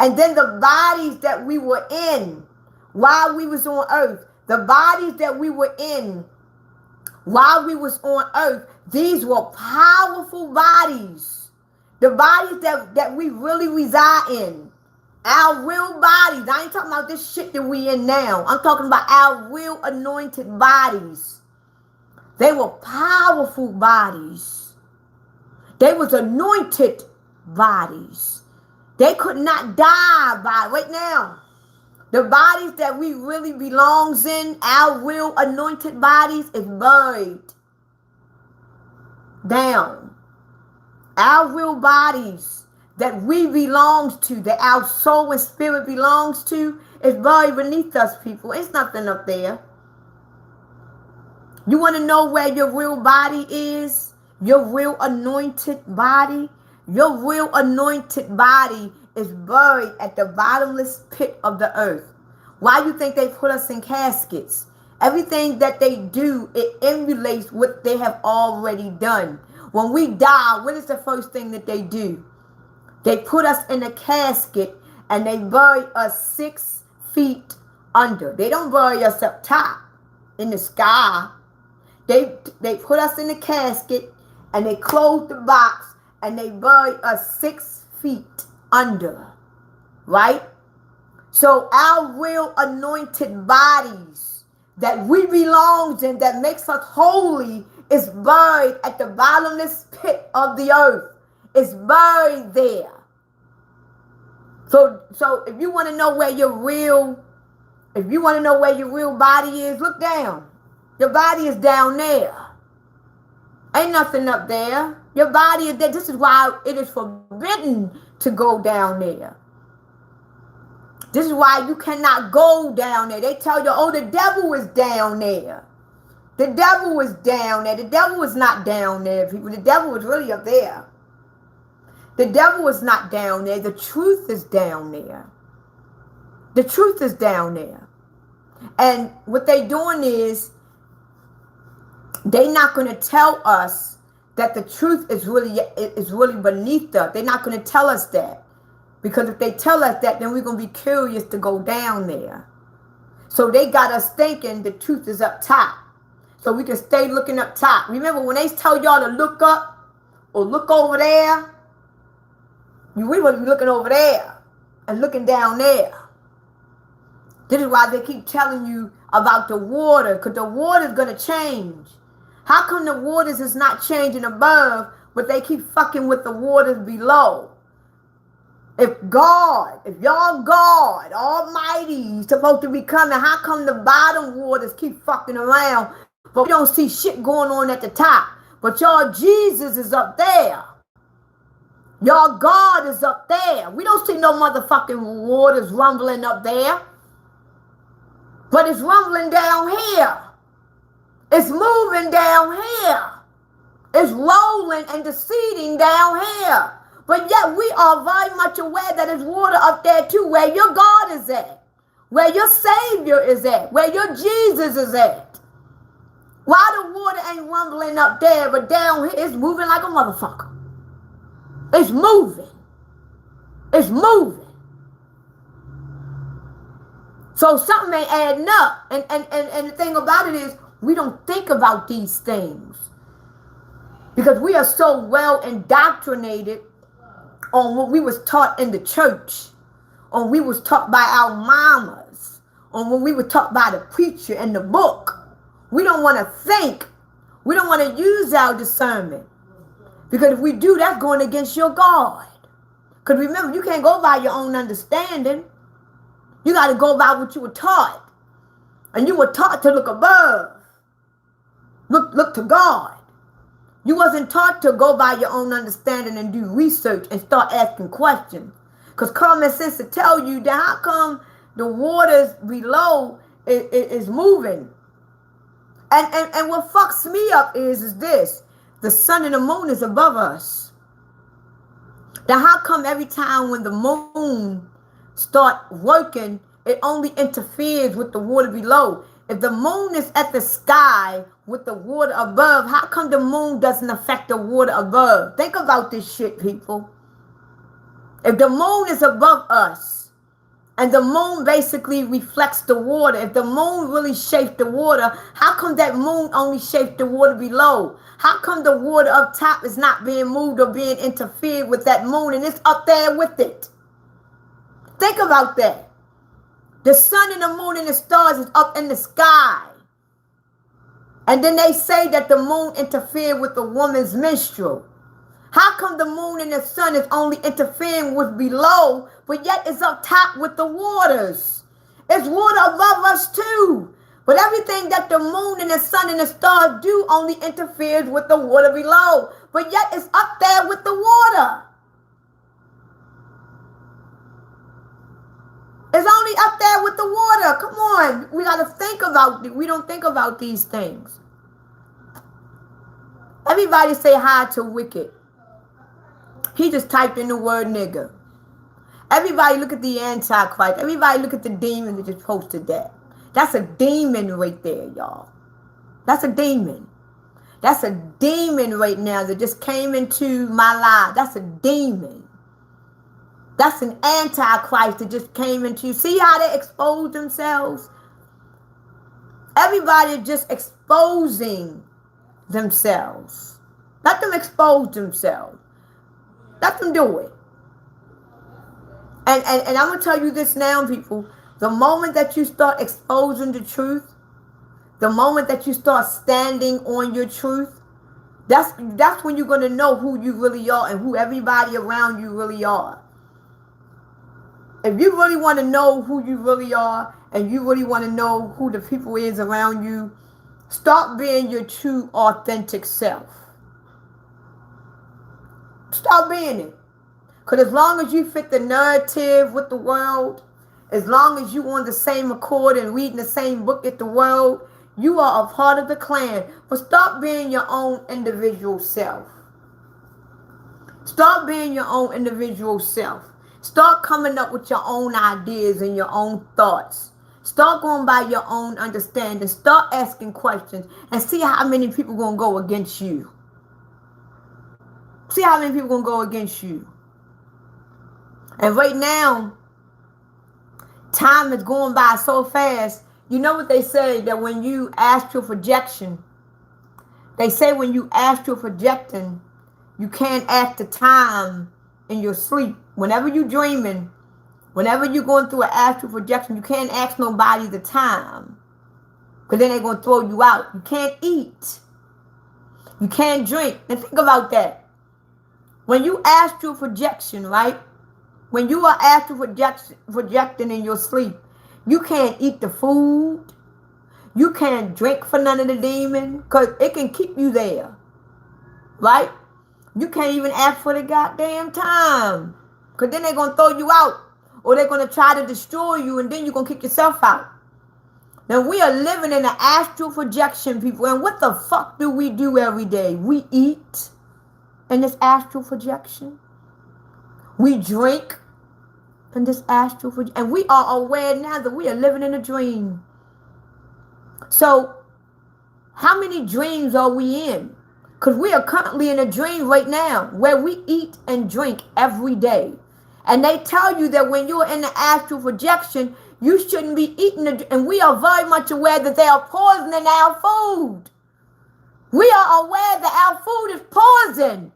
Speaker 1: And then the bodies that we were in while we was on earth, the bodies that we were in while we was on earth, these were powerful bodies. The bodies that we really reside in. Our real bodies. I ain't talking about this shit that we in now. I'm talking about our real anointed bodies. They were powerful bodies. They was anointed bodies. They could not die by right now. The bodies that we really belongs in, our real anointed bodies, is buried down. Our real bodies that we belongs to, that our soul and spirit belongs to, is buried beneath us, people. It's nothing up there. You want to know where your real body is? Your real anointed body? Your real anointed body is buried at the bottomless pit of the earth. Why you think they put us in caskets? Everything that they do, it emulates what they have already done. When we die, what is the first thing that they do? They put us in a casket and they bury us 6 feet under. They don't bury us up top in the sky. They put us in the casket and they close the box and they bury us 6 feet under. Right? So our real anointed bodies that we belong in, that makes us holy, is buried at the bottomless pit of the earth. It's buried there. So if you want to know where your real body is, look down. Your body is down there. Ain't nothing up there. Your body is there. This is why it is forbidden to go down there. This is why you cannot go down there. They tell you, oh, the devil is down there. The devil is down there. The devil is not down there, people. The devil is really up there. The devil is not down there. The truth is down there. The truth is down there. And what they doing is, they're not going to tell us that the truth is really beneath us. They're not going to tell us that. Because if they tell us that, then we're going to be curious to go down there. So they got us thinking the truth is up top. So we can stay looking up top. Remember, when they tell y'all to look up or look over there, we want to be looking over there and looking down there. This is why they keep telling you about the water, because the water is going to change. How come the waters is not changing above, but they keep fucking with the waters below? If y'all God Almighty is supposed to be coming, how come the bottom waters keep fucking around, but we don't see shit going on at the top? But y'all Jesus is up there. Y'all God is up there. We don't see no motherfucking waters rumbling up there. But it's rumbling down here. It's moving down here. It's rolling and receding down here. But yet we are very much aware that there's water up there too, where your God is at, where your Savior is at, where your Jesus is at. Why the water ain't rumbling up there, but down here it's moving like a motherfucker. It's moving. It's moving. So something ain't adding up. And the thing about it is, we don't think about these things. Because we are so well indoctrinated on what we was taught in the church, on we was taught by our mamas, on what we were taught by the preacher and the book. We don't want to think. We don't want to use our discernment. Because if we do, that's going against your God. Because remember, you can't go by your own understanding. You got to go by what you were taught. And you were taught to look above. Look to God. You wasn't taught to go by your own understanding and do research and start asking questions. Because common sense to tell you that how come the waters below is moving. And what fucks me up is this. The sun and the moon is above us. Now how come every time when the moon start working, it only interferes with the water below? If the moon is at the sky with the water above, how come the moon doesn't affect the water above? Think about this shit, people. If the moon is above us, and the moon basically reflects the water, if the moon really shaped the water, how come that moon only shaped the water below? How come the water up top is not being moved or being interfered with that moon and it's up there with it? Think about that. The sun and the moon and the stars is up in the sky. And then they say that the moon interfered with the woman's menstrual. How come the moon and the sun is only interfering with below, but yet it's up top with the waters? It's water above us too. But everything that the moon and the sun and the stars do only interferes with the water below. But yet it's up there with the water. It's only up there with the water. Come on. We got to think about it. We don't think about these things. Everybody say hi to Wicked. He just typed in the word nigger. Everybody look at the Antichrist. Everybody look at the demon that just posted that. That's a demon right there, y'all. That's a demon. That's a demon right now that just came into my life. That's a demon. That's an Antichrist that just came into you. See how they expose themselves? Everybody just exposing themselves. Let them expose themselves. Let them do it. And I'm going to tell you this now, people. The moment that you start exposing the truth, the moment that you start standing on your truth, that's when you're going to know who you really are and who everybody around you really are. If you really want to know who you really are and you really want to know who the people is around you, start being your true, authentic self. Stop being it. Because as long as you fit the narrative with the world, as long as you on the same accord and reading the same book as the world, you are a part of the clan. But stop being your own individual self. Start being your own individual self. Start coming up with your own ideas and your own thoughts. Start going by your own understanding. Start asking questions and see how many people going to go against you. See how many people going to go against you. And right now, time is going by so fast. You know what they say, that when you astral projection, they say when you astral projecting, you can't ask the time in your sleep. Whenever you're dreaming, whenever you're going through an astral projection, you can't ask nobody the time. Because then they're going to throw you out. You can't eat. You can't drink. And think about that. When you astral projection, right? When you are astral projecting in your sleep, you can't eat the food. You can't drink for none of the demon. Because it can keep you there. Right? You can't even ask for the goddamn time. Because then they're going to throw you out. Or they're going to try to destroy you. And then you're going to kick yourself out. Now we are living in an astral projection, people. And what the fuck do we do every day? We eat in this astral projection. We drink in this astral projection. And we are aware now that we are living in a dream. So how many dreams are we in? Because we are currently in a dream right now where we eat and drink every day. And they tell you that when you're in the astral projection, you shouldn't be eating it. And we are very much aware that they are poisoning our food. We are aware that our food is poison.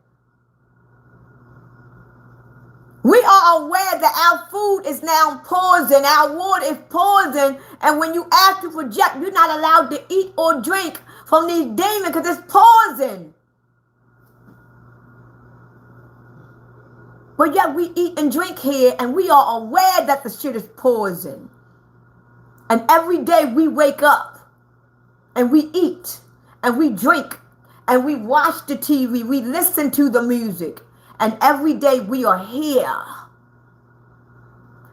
Speaker 1: We are aware that our food is now poison. Our water is poison. And when you astral project, you're not allowed to eat or drink from these demons because it's poison. But yet we eat and drink here and we are aware that the shit is poison. And every day we wake up and we eat and we drink and we watch the TV. We listen to the music. And every day we are here.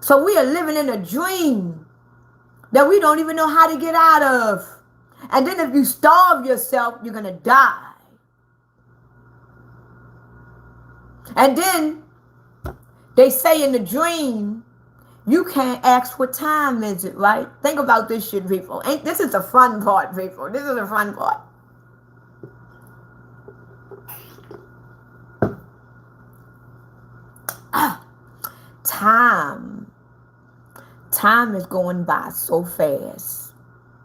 Speaker 1: So we are living in a dream that we don't even know how to get out of. And then if you starve yourself, you're going to die. And then they say in the dream, you can't ask what time is it, right? Think about this shit, people. This is the fun part, people. This is the fun part. Time. Time is going by so fast.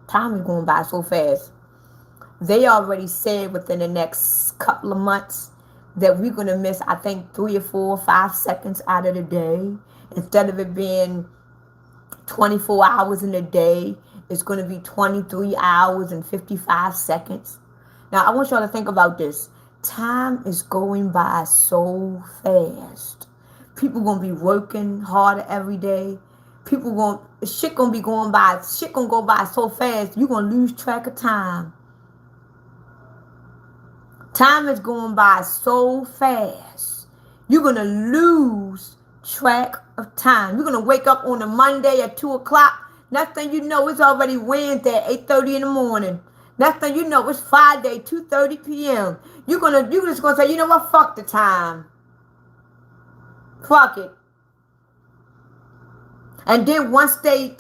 Speaker 1: Time is going by so fast. They already said within the next couple of months that we're going to miss, I think, 3 or 4 or 5 seconds out of the day. Instead of it being 24 hours in a day, it's going to be 23 hours and 55 seconds. Now, I want y'all to think about this. Time is going by so fast. People going to be working harder every day. Shit going to be going by. Shit going to go by so fast, you're going to lose track of time. Time is going by so fast. You're going to lose track of time. You're going to wake up on a Monday at 2 o'clock. Next thing you know, it's already Wednesday at 8:30 in the morning. Next thing you know, it's Friday, 2:30 p.m. You're just going to say, you know what? Fuck the time. Fuck it. And then once they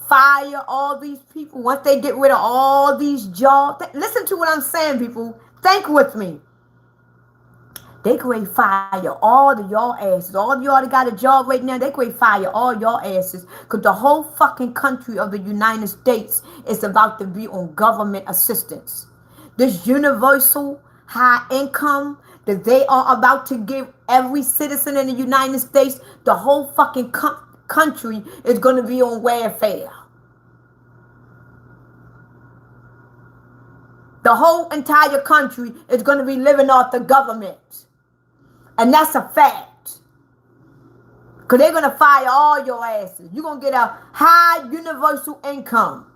Speaker 1: fire all these people, once they get rid of all these jobs, listen to what I'm saying, people. Think with me. They could fire all of y'all asses. All of y'all that got a job right now, they could fire all y'all asses. Because the whole fucking country of the United States is about to be on government assistance. This universal high income that they are about to give every citizen in the United States, the whole fucking country is going to be on welfare. The whole entire country is going to be living off the government. And that's a fact. Because they're going to fire all your asses. You're going to get a high universal income.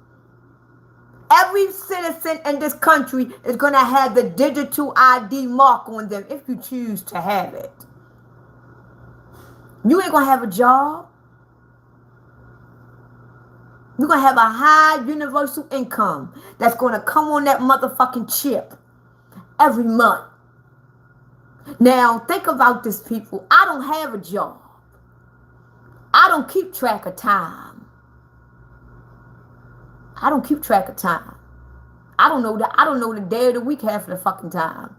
Speaker 1: Every citizen in this country is going to have the digital ID mark on them if you choose to have it. You ain't going to have a job. You're going to have a high universal income that's going to come on that motherfucking chip every month. Now, think about this, people. I don't have a job. I don't keep track of time. I don't keep track of time. I don't know the day of the week half of the fucking time.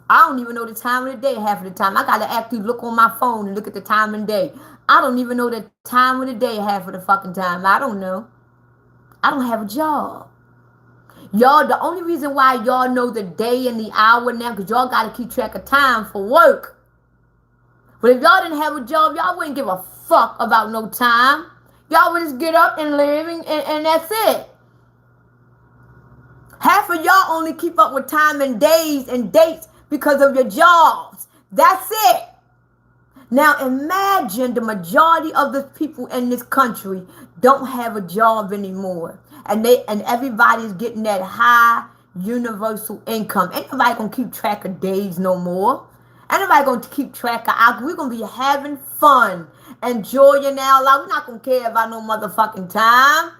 Speaker 1: I don't even know the time of the day half of the time. I got to actually look on my phone and look at the time and day. I don't even know the time of the day half of the fucking time. I don't know. I don't have a job. Y'all, the only reason why y'all know the day and the hour now, because y'all got to keep track of time for work. But if y'all didn't have a job, y'all wouldn't give a fuck about no time. Y'all would just get up and live, and that's it. Half of y'all only keep up with time and days and dates because of your jobs. That's it. Now imagine the majority of the people in this country don't have a job anymore. And everybody's getting that high universal income. Ain't nobody gonna keep track of days no more. Ain't nobody gonna keep track of hours. We're gonna be having fun, enjoying our life. We're not gonna care about no motherfucking time.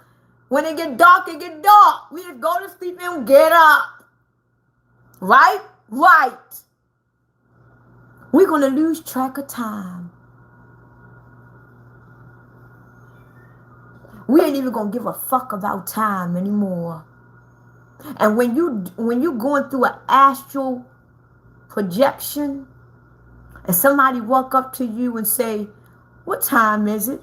Speaker 1: When it get dark, it get dark. We just go to sleep and get up. Right? Right. We're gonna lose track of time. We ain't even gonna give a fuck about time anymore. And when you going through an astral projection, and somebody walk up to you and say, "What time is it?"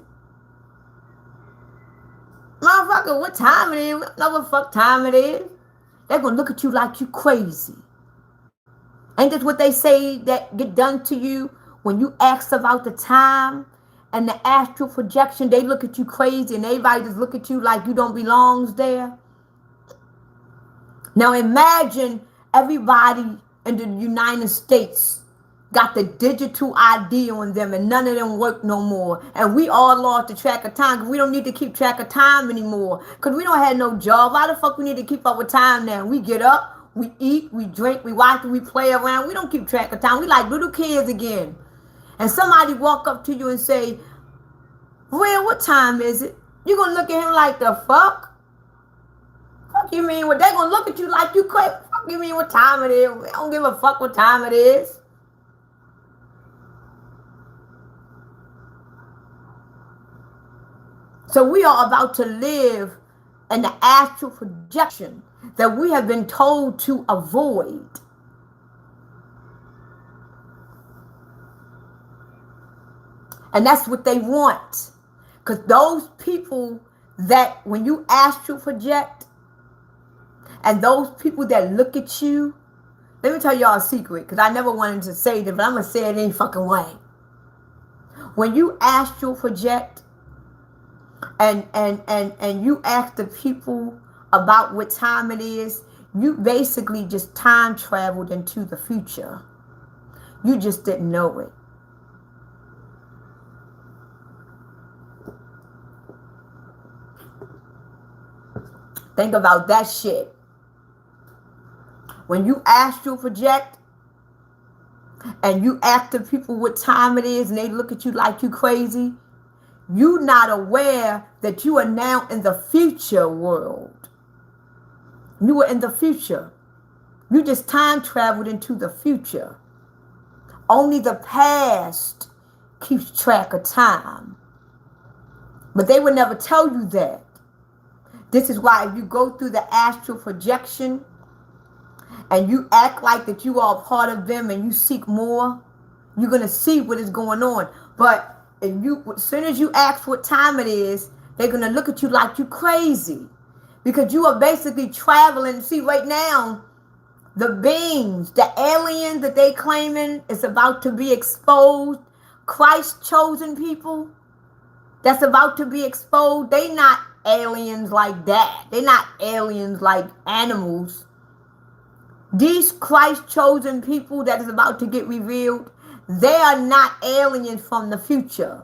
Speaker 1: Motherfucker, what time it is? We don't know what fuck time it is. They're gonna look at you like you crazy. Ain't that what they say that get done to you when you ask about the time and the astral projection? They look at you crazy and everybody just look at you like you don't belong there. Now imagine everybody in the United States got the digital ID on them and none of them work no more. And we all lost the track of time because we don't need to keep track of time anymore because we don't have no job. Why the fuck we need to keep up with time now? We get up, we eat, we drink, we watch, we play around. We don't keep track of time. We like little kids again. And somebody walk up to you and say, Well, what time is it? You gonna look at him like the fuck? Fuck you mean what? They gonna look at you like you crazy. Fuck you mean what time it is? I don't give a fuck what time it is. So we are about to live in the astral projection that we have been told to avoid. And that's what they want. Because those people that, when you astral project, and those people that look at you, let me tell y'all a secret, because I never wanted to say this, but I'm going to say it any fucking way. When you astral project, and you ask the people about what time it is, you basically just time traveled into the future. You just didn't know it. Think about that shit. When you astral project and you ask the people what time it is and they look at you like you crazy, you're not aware that you are now in the future world. You are in the future. You just time traveled into the future. Only the past keeps track of time. But they would never tell you that. This is why if you go through the astral projection and you act like that you are a part of them and you seek more, you're going to see what is going on. But as soon as you ask what time it is, they're going to look at you like you crazy. Because you are basically traveling. See, right now, the beings, the aliens that they claiming is about to be exposed. Christ chosen people that's about to be exposed. They not aliens like that. They're not aliens like animals. These Christ chosen people that is about to get revealed, they are not aliens from the future.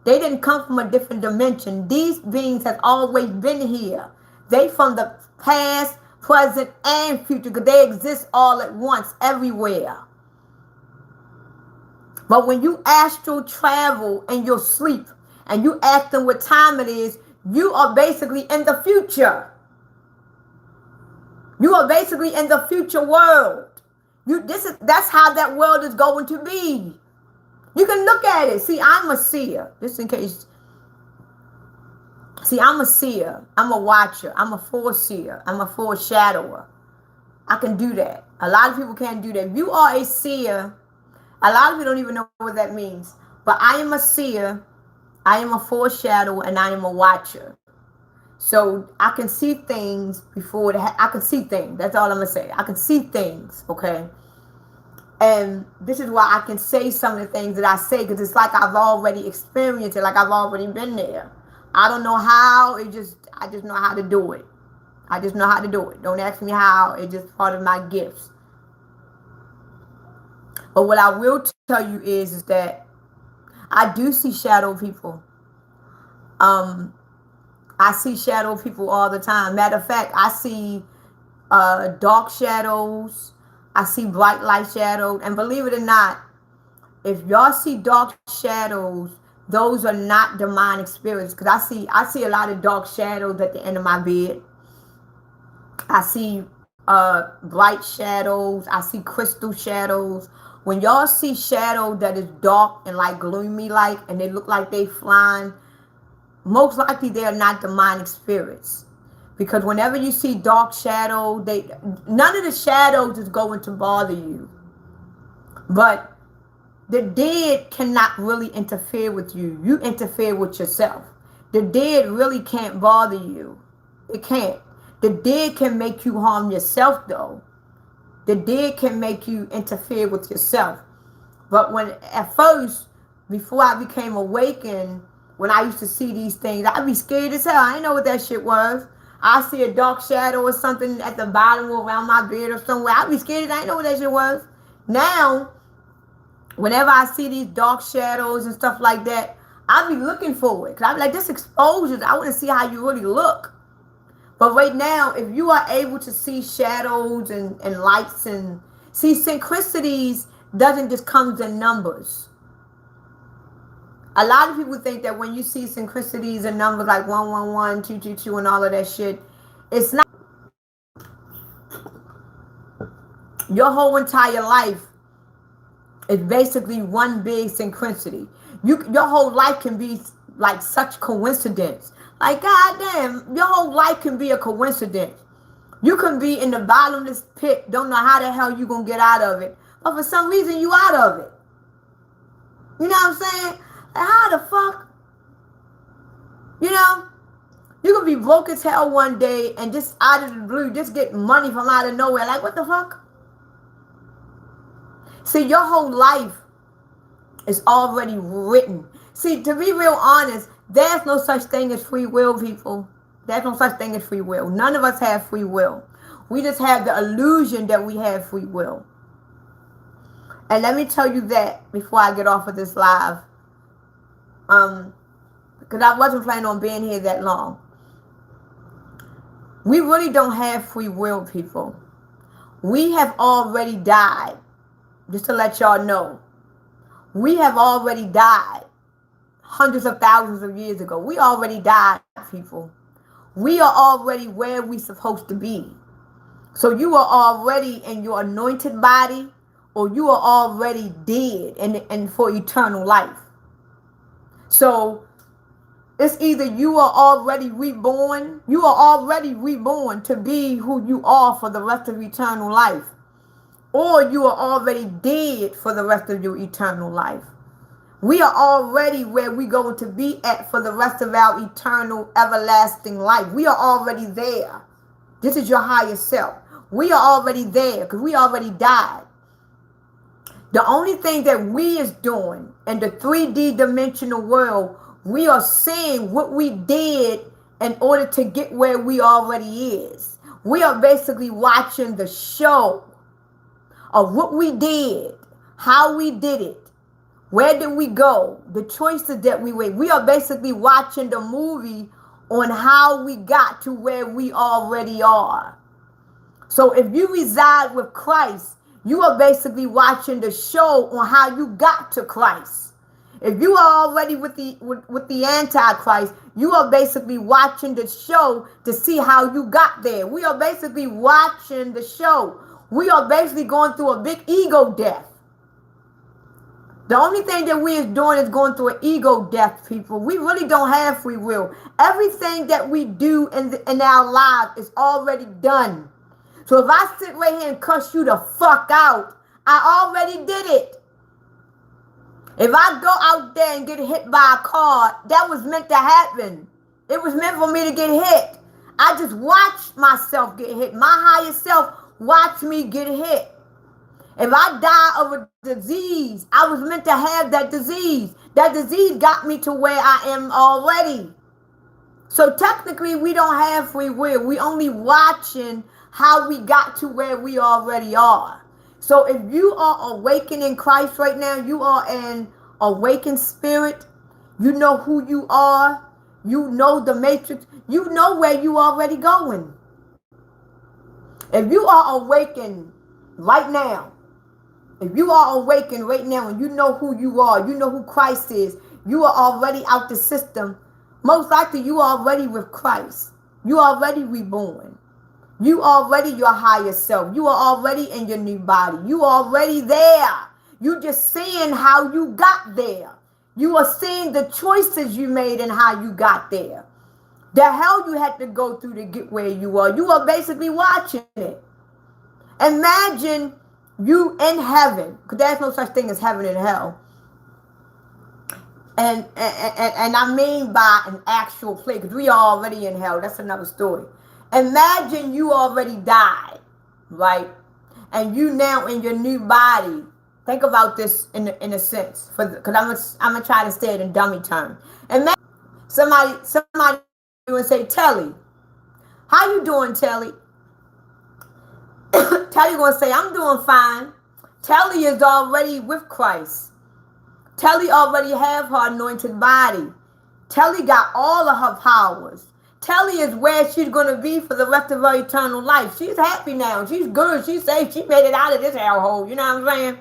Speaker 1: They didn't come from a different dimension. These beings have always been here. They from the past, present, and future, because they exist all at once, everywhere. But when you astral travel in your sleep and you ask them what time it is, you are basically in the future. You are basically in the future world. That's how that world is going to be. You can look at it. See, I'm a seer. Just in case. See, I'm a seer. I'm a watcher. I'm a foreseer. I'm a foreshadower. I can do that. A lot of people can't do that. If you are a seer, a lot of people don't even know what that means. But I am a seer, I am a foreshadower, and I am a watcher. So I can see things before I can see things. That's all I'm going to say. I can see things, okay? And this is why I can say some of the things that I say, because it's like I've already experienced it, like I've already been there. I don't know how, I just know how to do it. I just know how to do it. Don't ask me how, it's just part of my gifts. But what I will tell you is that I do see shadow people. I see shadow people all the time. Matter of fact, I see dark shadows. I see bright light shadows. And believe it or not, if y'all see dark shadows, those are not demonic spirits. Because I see a lot of dark shadows at the end of my bed. I see bright shadows. I see crystal shadows. When y'all see shadow that is dark and like gloomy like, and they look like they flying, most likely they are not demonic spirits. Because whenever you see dark shadow, none of the shadows is going to bother you. But the dead cannot really interfere with you. You interfere with yourself. The dead really can't bother you. It can't. The dead can make you harm yourself though. The dead can make you interfere with yourself. But at first, before I became awakened, when I used to see these things, I'd be scared as hell. I didn't know what that shit was. I see a dark shadow or something at the bottom or around my bed or somewhere. I'd be scared. I didn't know what that shit was. Now, whenever I see these dark shadows and stuff like that, I'd be looking for it. Because I'd be like, this exposure, I want to see how you really look. But right now, if you are able to see shadows and lights and see synchronicities, doesn't just come in numbers. A lot of people think that when you see synchronicities and numbers like 111, 222, and all of that shit, it's not. Your whole entire life is basically one big synchronicity. Your whole life can be like such coincidence. Like, goddamn, your whole life can be a coincidence. You can be in the bottomless pit, don't know how the hell you gonna get out of it, but for some reason you out of it. You know what I'm saying? Like, how the fuck? You know? You can be broke as hell one day and just out of the blue, just get money from out of nowhere. Like, what the fuck? See, your whole life is already written. See, to be real honest, there's no such thing as free will, people. There's no such thing as free will. None of us have free will. We just have the illusion that we have free will. And let me tell you that before I get off of this live. Because I wasn't planning on being here that long. We really don't have free will, people. We have already died. Just to let y'all know. We have already died. Hundreds of thousands of years ago. We already died, people. We are already where we're supposed to be. So you are already in your anointed body, or you are already dead and for eternal life. So it's either you are already reborn, you are already reborn to be who you are for the rest of eternal life, or you are already dead for the rest of your eternal life. We are already where we're going to be at for the rest of our eternal, everlasting life. We are already there. This is your higher self. We are already there because we already died. The only thing that we is doing in the 3D dimensional world, we are seeing what we did in order to get where we already is. We are basically watching the show of what we did, how we did it. Where did we go? The choices that we made. We are basically watching the movie on how we got to where we already are. So if you reside with Christ, you are basically watching the show on how you got to Christ. If you are already with the Antichrist, you are basically watching the show to see how you got there. We are basically watching the show. We are basically going through a big ego death. The only thing that we is doing is going through an ego death, people. We really don't have free will. Everything that we do in our lives is already done. So if I sit right here and cuss you the fuck out, I already did it. If I go out there and get hit by a car, that was meant to happen. It was meant for me to get hit. I just watched myself get hit. My higher self watched me get hit. If I die of a disease, I was meant to have that disease. That disease got me to where I am already. So technically, we don't have free will. We only watching how we got to where we already are. So if you are awakened in Christ right now, you are an awakened spirit. You know who you are. You know the matrix. You know where you already going. If you are awakened right now, if you are awakened right now and you know who you are, you know who Christ is, you are already out the system. Most likely you are already with Christ. You are already reborn. You are already your higher self. You are already in your new body. You are already there. You just seeing how you got there. You are seeing the choices you made and how you got there. The hell you had to go through to get where you are. You are basically watching it. Imagine you in heaven, because there's no such thing as heaven and hell. And I mean by an actual place, because we are already in hell. That's another story. Imagine you already died, right? And you now in your new body. Think about this in a sense, because I'm gonna try to say it in dummy terms. Imagine somebody would say, Telly, how you doing, Telly? Telly gonna say, I'm doing fine. Telly is already with Christ. Telly already have her anointed body. Telly got all of her powers. Telly is where she's gonna be for the rest of her eternal life. She's happy now. She's good. She's safe. She made it out of this hellhole. You know what I'm saying?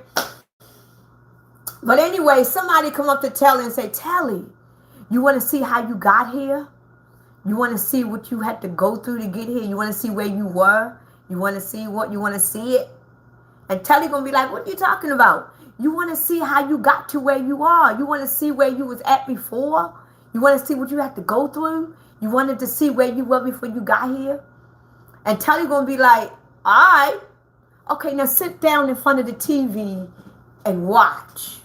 Speaker 1: But anyway, somebody come up to Telly and say, Telly, you want to see how you got here? You want to see what you had to go through to get here? You want to see where you were? You want to see what? You want to see it? And Telly going to be like, what are you talking about? You want to see how you got to where you are? You want to see where you was at before? You want to see what you had to go through? You wanted to see where you were before you got here? And Telly going to be like, all right. Okay, now sit down in front of the TV and watch.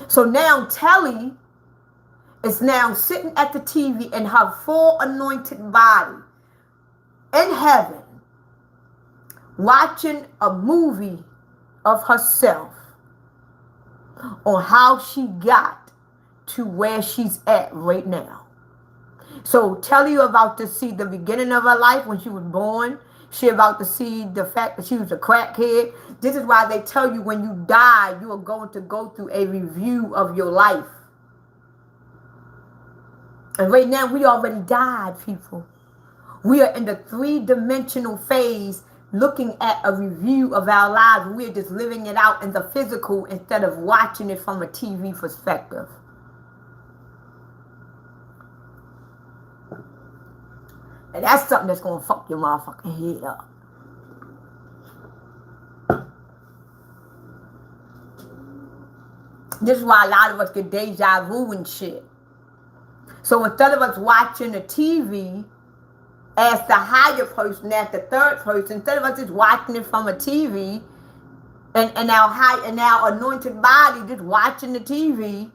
Speaker 1: So now Telly is now sitting at the TV in her full anointed body in heaven, watching a movie of herself on how she got to where she's at right now. So tell you about to see the beginning of her life when she was born. She about to see the fact that she was a crackhead. This is why they tell you when you die, you are going to go through a review of your life. And right now, we already died, people. We are in the three-dimensional phase looking at a review of our lives. We're just living it out in the physical instead of watching it from a TV perspective. And that's something that's going to fuck your motherfucking head up. This is why a lot of us get deja vu and shit. So instead of us watching the TV as the higher person, as the third person, instead of us just watching it from a TV and our anointed body just watching the TV,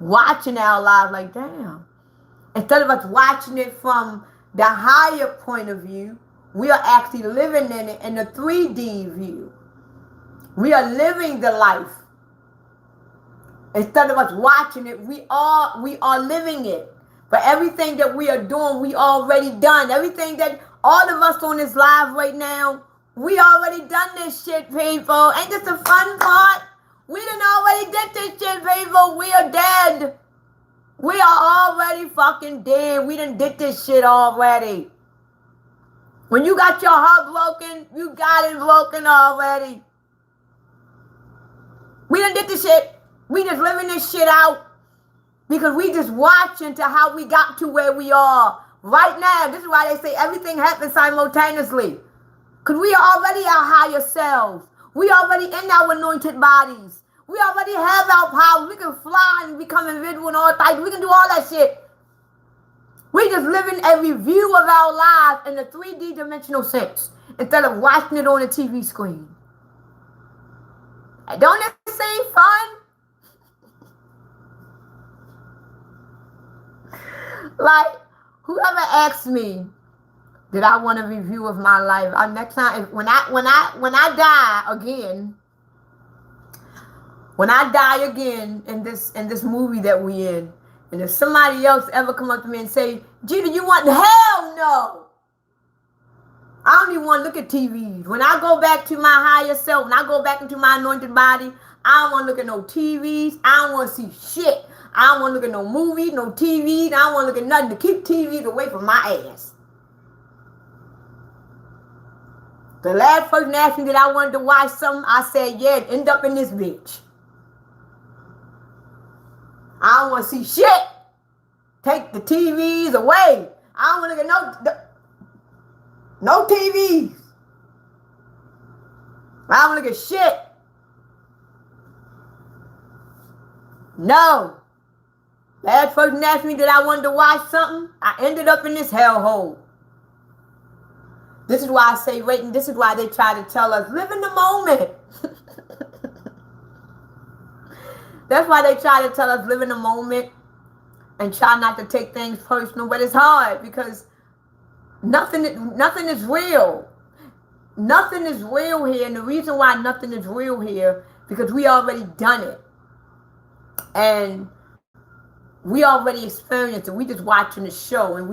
Speaker 1: watching our lives like, damn. Instead of us watching it from the higher point of view, we are actually living in it in the 3D view. We are living the life. Instead of us watching it, we are living it. But everything that we are doing, we already done. Everything that all of us on this live right now, we already done this shit, people. Ain't this the fun part? We done already did this shit, people. We are dead. We are already fucking dead. We done did this shit already. When you got your heart broken, you got it broken already. We done did this shit. We just living this shit out because we just watching to how we got to where we are right now. This is why they say everything happens simultaneously. Because we are already our higher selves. We already in our anointed bodies. We already have our power. We can fly and become invisible and all types. We can do all that shit. We just living a review of our lives in a 3D dimensional sense instead of watching it on a TV screen. And don't it seem fun? Like, whoever asks me, did I want a review of my life? Next time, when I die again, when I die again in this movie that we in, and if somebody else ever come up to me and say, Gita, you want hell no. I don't even want to look at TVs. When I go back to my higher self, when I go back into my anointed body, I don't want to look at no TVs. I don't want to see shit. I don't want to look at no movies, no TVs. I don't want to look at nothing to keep TVs away from my ass. The last person asked me that I wanted to watch something, I said, yeah, end up in this bitch. I don't want to see shit. Take the TVs away. I don't want to look at no TVs. I don't want to look at shit. No. Last person asked me that I wanted to watch something, I ended up in this hellhole. This is why I say, waiting. This is why they try to tell us, live in the moment. That's why they try to tell us, live in the moment and try not to take things personal. But it's hard because nothing is real. Nothing is real here. And the reason why nothing is real here, because we already done it. And we already experienced it. We just watching the show, and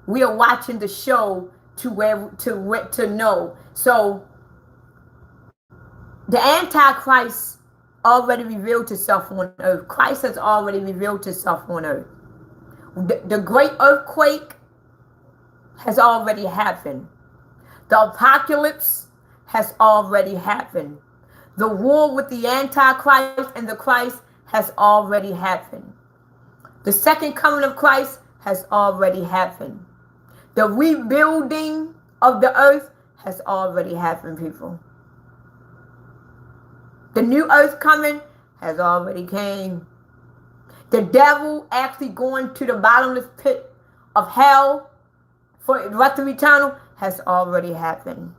Speaker 1: we are watching the show to know. So the Antichrist already revealed himself on earth. Christ has already revealed himself on earth. The great earthquake has already happened. The apocalypse has already happened. The war with the Antichrist and the Christ has already happened. The second coming of Christ has already happened. The rebuilding of the earth has already happened, people. The new earth coming has already came. The devil actually going to the bottomless pit of hell for the rest of eternal has already happened.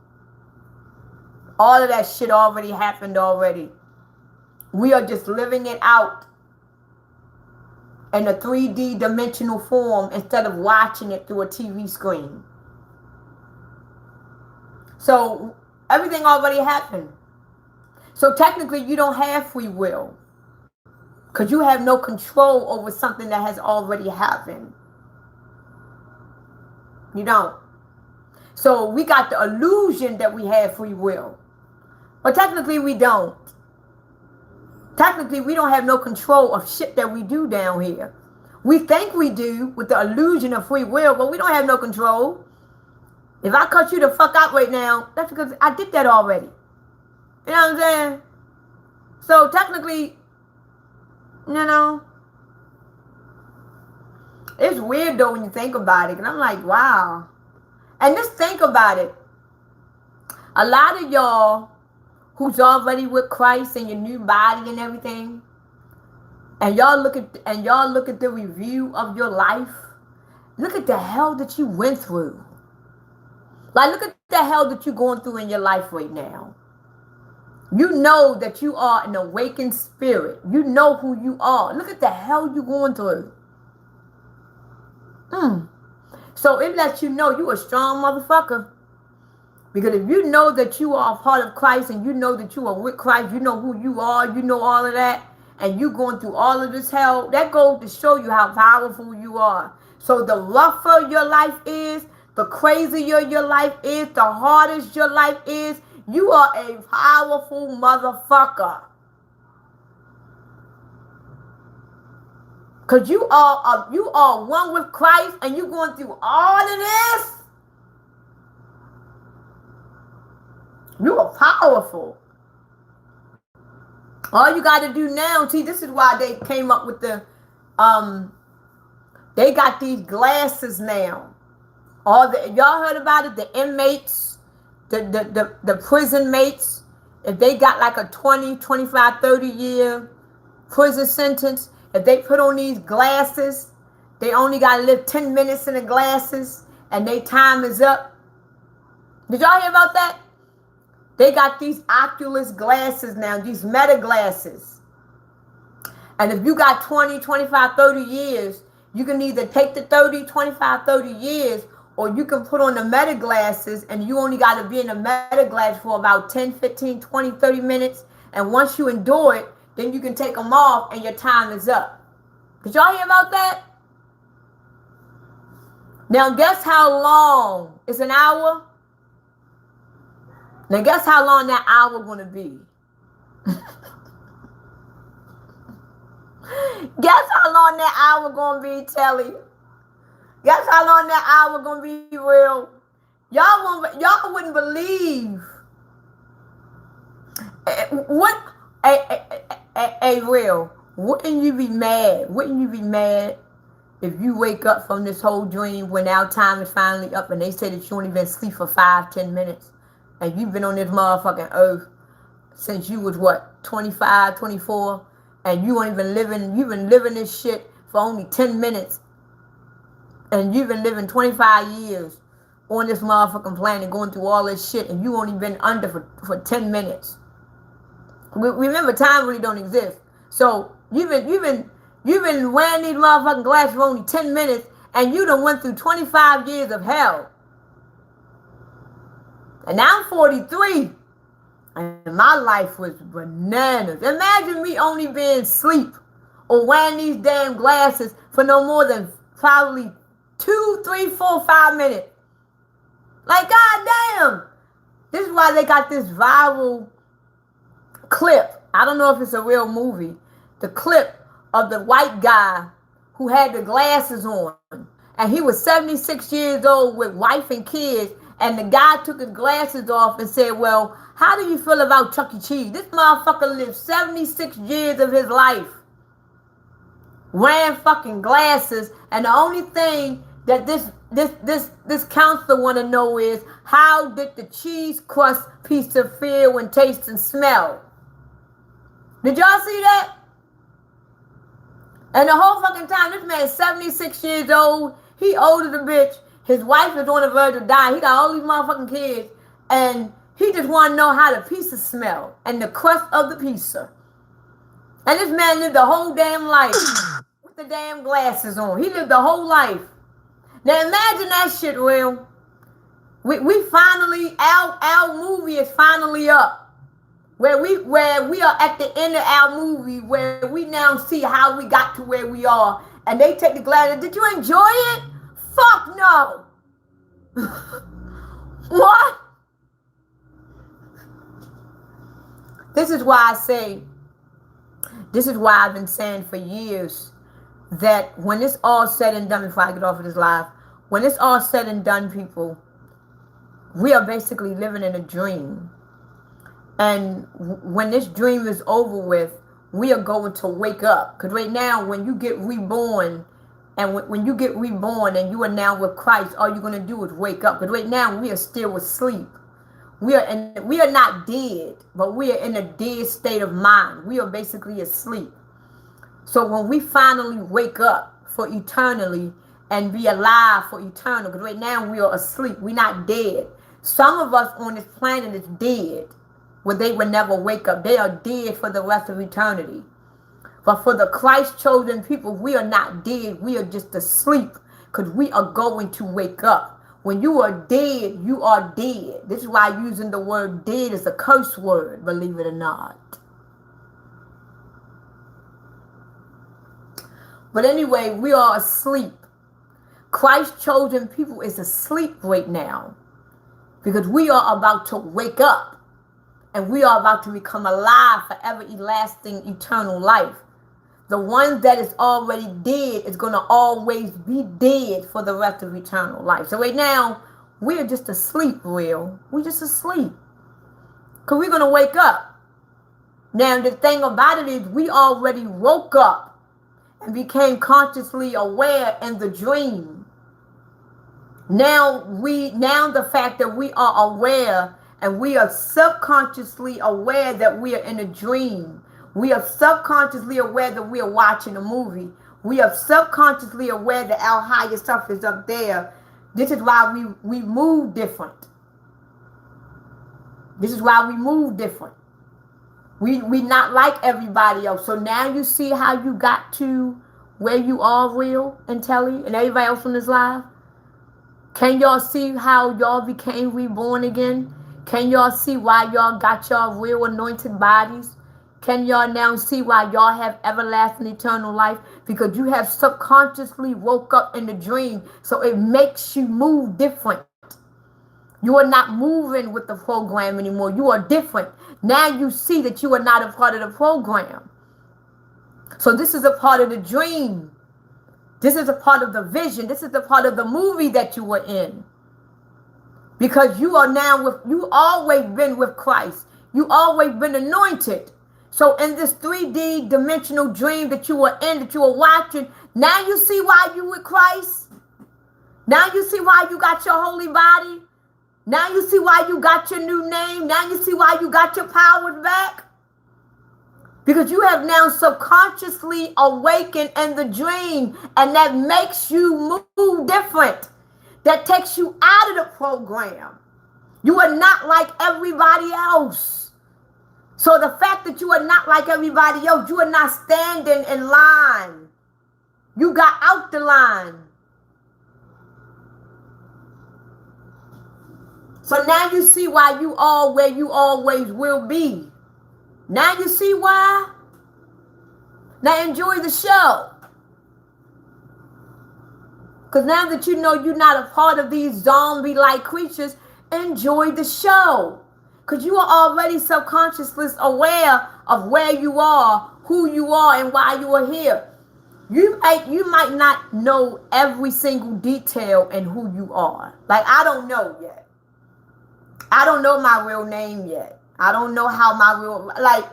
Speaker 1: All of that shit already happened already. We are just living it out in a 3D dimensional form instead of watching it through a TV screen. So everything already happened. So technically you don't have free will, because you have no control over something that has already happened. You don't. So we got the illusion that we have free will, but technically we don't. Technically we don't have no control of shit that we do down here. We think we do with the illusion of free will, but we don't have no control. If I cut you the fuck out right now, that's because I did that already. You know what I'm saying? So technically, it's weird though when you think about it. And I'm like, wow. And just think about it. A lot of y'all who's already with Christ and your new body and everything, and y'all look at the review of your life. Look at the hell that you went through. Like, look at the hell that you're going through in your life right now. You know that you are an awakened spirit. You know who you are. Look at the hell you're going through. So it lets you know you a strong motherfucker. Because if you know that you are a part of Christ and you know that you are with Christ, you know who you are, you know all of that, and you going through all of this hell, that goes to show you how powerful you are. So the rougher your life is, the crazier your life is, the hardest your life is, you are a powerful motherfucker. Because you are one with Christ and you going through all of this. You are powerful. All you got to do now, see, this is why they came up with the, they got these glasses now. Y'all heard about it? The inmates, the prison mates, if they got like a 20, 25, 30 year prison sentence, if they put on these glasses, they only got to live 10 minutes in the glasses and their time is up. Did y'all hear about that? They got these Oculus glasses now, these meta glasses. And if you got 20, 25, 30 years, you can either take the 30, 25, 30 years, or you can put on the meta glasses and you only got to be in the meta glass for about 10, 15, 20, 30 minutes. And once you endure it, then you can take them off and your time is up. Did y'all hear about that? Now guess how long? It's an hour? Now guess how long that hour going to be? Guess how long that hour going to be, Telly? Guess how long that hour going to be, real? Y'all wouldn't believe. What? Hey, real. Wouldn't you be mad? Wouldn't you be mad if you wake up from this whole dream when our time is finally up and they say that you only been asleep for 5, 10 minutes? And you've been on this motherfucking earth since you was what, 25, 24, and you've been living this shit for only 10 minutes. And you've been living 25 years on this motherfucking planet going through all this shit and you only been under for 10 minutes. Remember, time really don't exist. So you've been wearing these motherfucking glasses for only 10 minutes and you done went through 25 years of hell. And now I'm 43, and my life was bananas. Imagine me only being asleep or wearing these damn glasses for no more than probably 2, 3, 4, 5 minutes. Like, goddamn. This is why they got this viral clip. I don't know if it's a real movie. The clip of the white guy who had the glasses on. And he was 76 years old with wife and kids. And the guy took his glasses off and said, well, how do you feel about Chuck E. Cheese? This motherfucker lived 76 years of his life wearing fucking glasses, and the only thing that this counselor want to know is, how did the cheese crust pizza feel and taste and smell? Did y'all see that? And the whole fucking time, this man is 76 years old. He older than bitch. His wife is on the verge of dying. He got all these motherfucking kids. And he just want to know how the pizza smell and the crust of the pizza. And this man lived the whole damn life with the damn glasses on. He lived the whole life. Now imagine that shit, real. We finally, our movie is finally up. Where we are at the end of our movie, where we now see how we got to where we are. And they take the glasses. Did you enjoy it? Fuck no. What? This is why I've been saying for years that when it's all said and done, before I get off of this live, when it's all said and done, people, we are basically living in a dream. And when this dream is over with, we are going to wake up. Because right now, when you get reborn, and when you get reborn and you are now with Christ, all you're going to do is wake up. Because right now, we are still asleep. We are not dead, but we are in a dead state of mind. We are basically asleep. So when we finally wake up for eternally and be alive for eternal, because right now we are asleep. We're not dead. Some of us on this planet is dead, where they will never wake up. They are dead for the rest of eternity. But for the Christ chosen people, we are not dead. We are just asleep, because we are going to wake up. When you are dead, you are dead. This is why using the word dead is a curse word, believe it or not. But anyway, we are asleep. Christ chosen people is asleep right now, because we are about to wake up. And we are about to become alive for everlasting eternal life. The one that is already dead is going to always be dead for the rest of eternal life. So right now, we're just asleep, real. We're just asleep. Because we're going to wake up. Now, the thing about it is we already woke up and became consciously aware in the dream. Now the fact that we are aware and we are subconsciously aware that we are in a dream. We are subconsciously aware that we are watching a movie. We are subconsciously aware that our higher self is up there. This is why we move different. This is why we move different. We not like everybody else. So now you see how you got to where you are, real and Telly, and everybody else on this live. Can y'all see how y'all became reborn again? Can y'all see why y'all got y'all real anointed bodies? Can y'all now see why y'all have everlasting eternal life? Because you have subconsciously woke up in the dream. So it makes you move different. You are not moving with the program anymore. You are different. Now you see that you are not a part of the program. So this is a part of the dream. This is a part of the vision. This is a part of the movie that you were in. Because you are now you always been with Christ. You always been anointed. So in this 3D dimensional dream that you were in, that you were watching, now you see why you with Christ. Now you see why you got your holy body. Now you see why you got your new name. Now you see why you got your powers back. Because you have now subconsciously awakened in the dream. And that makes you move different. That takes you out of the program. You are not like everybody else. So the fact that you are not like everybody else, you are not standing in line. You got out the line. So now you see why you are where you always will be. Now you see why? Now enjoy the show. Because now that you know you're not a part of these zombie-like creatures, enjoy the show. Because you are already subconsciously aware of where you are, who you are, and why you are here. You might not know every single detail in who you are. Like, I don't know yet. I don't know my real name yet. I don't know how my real, like,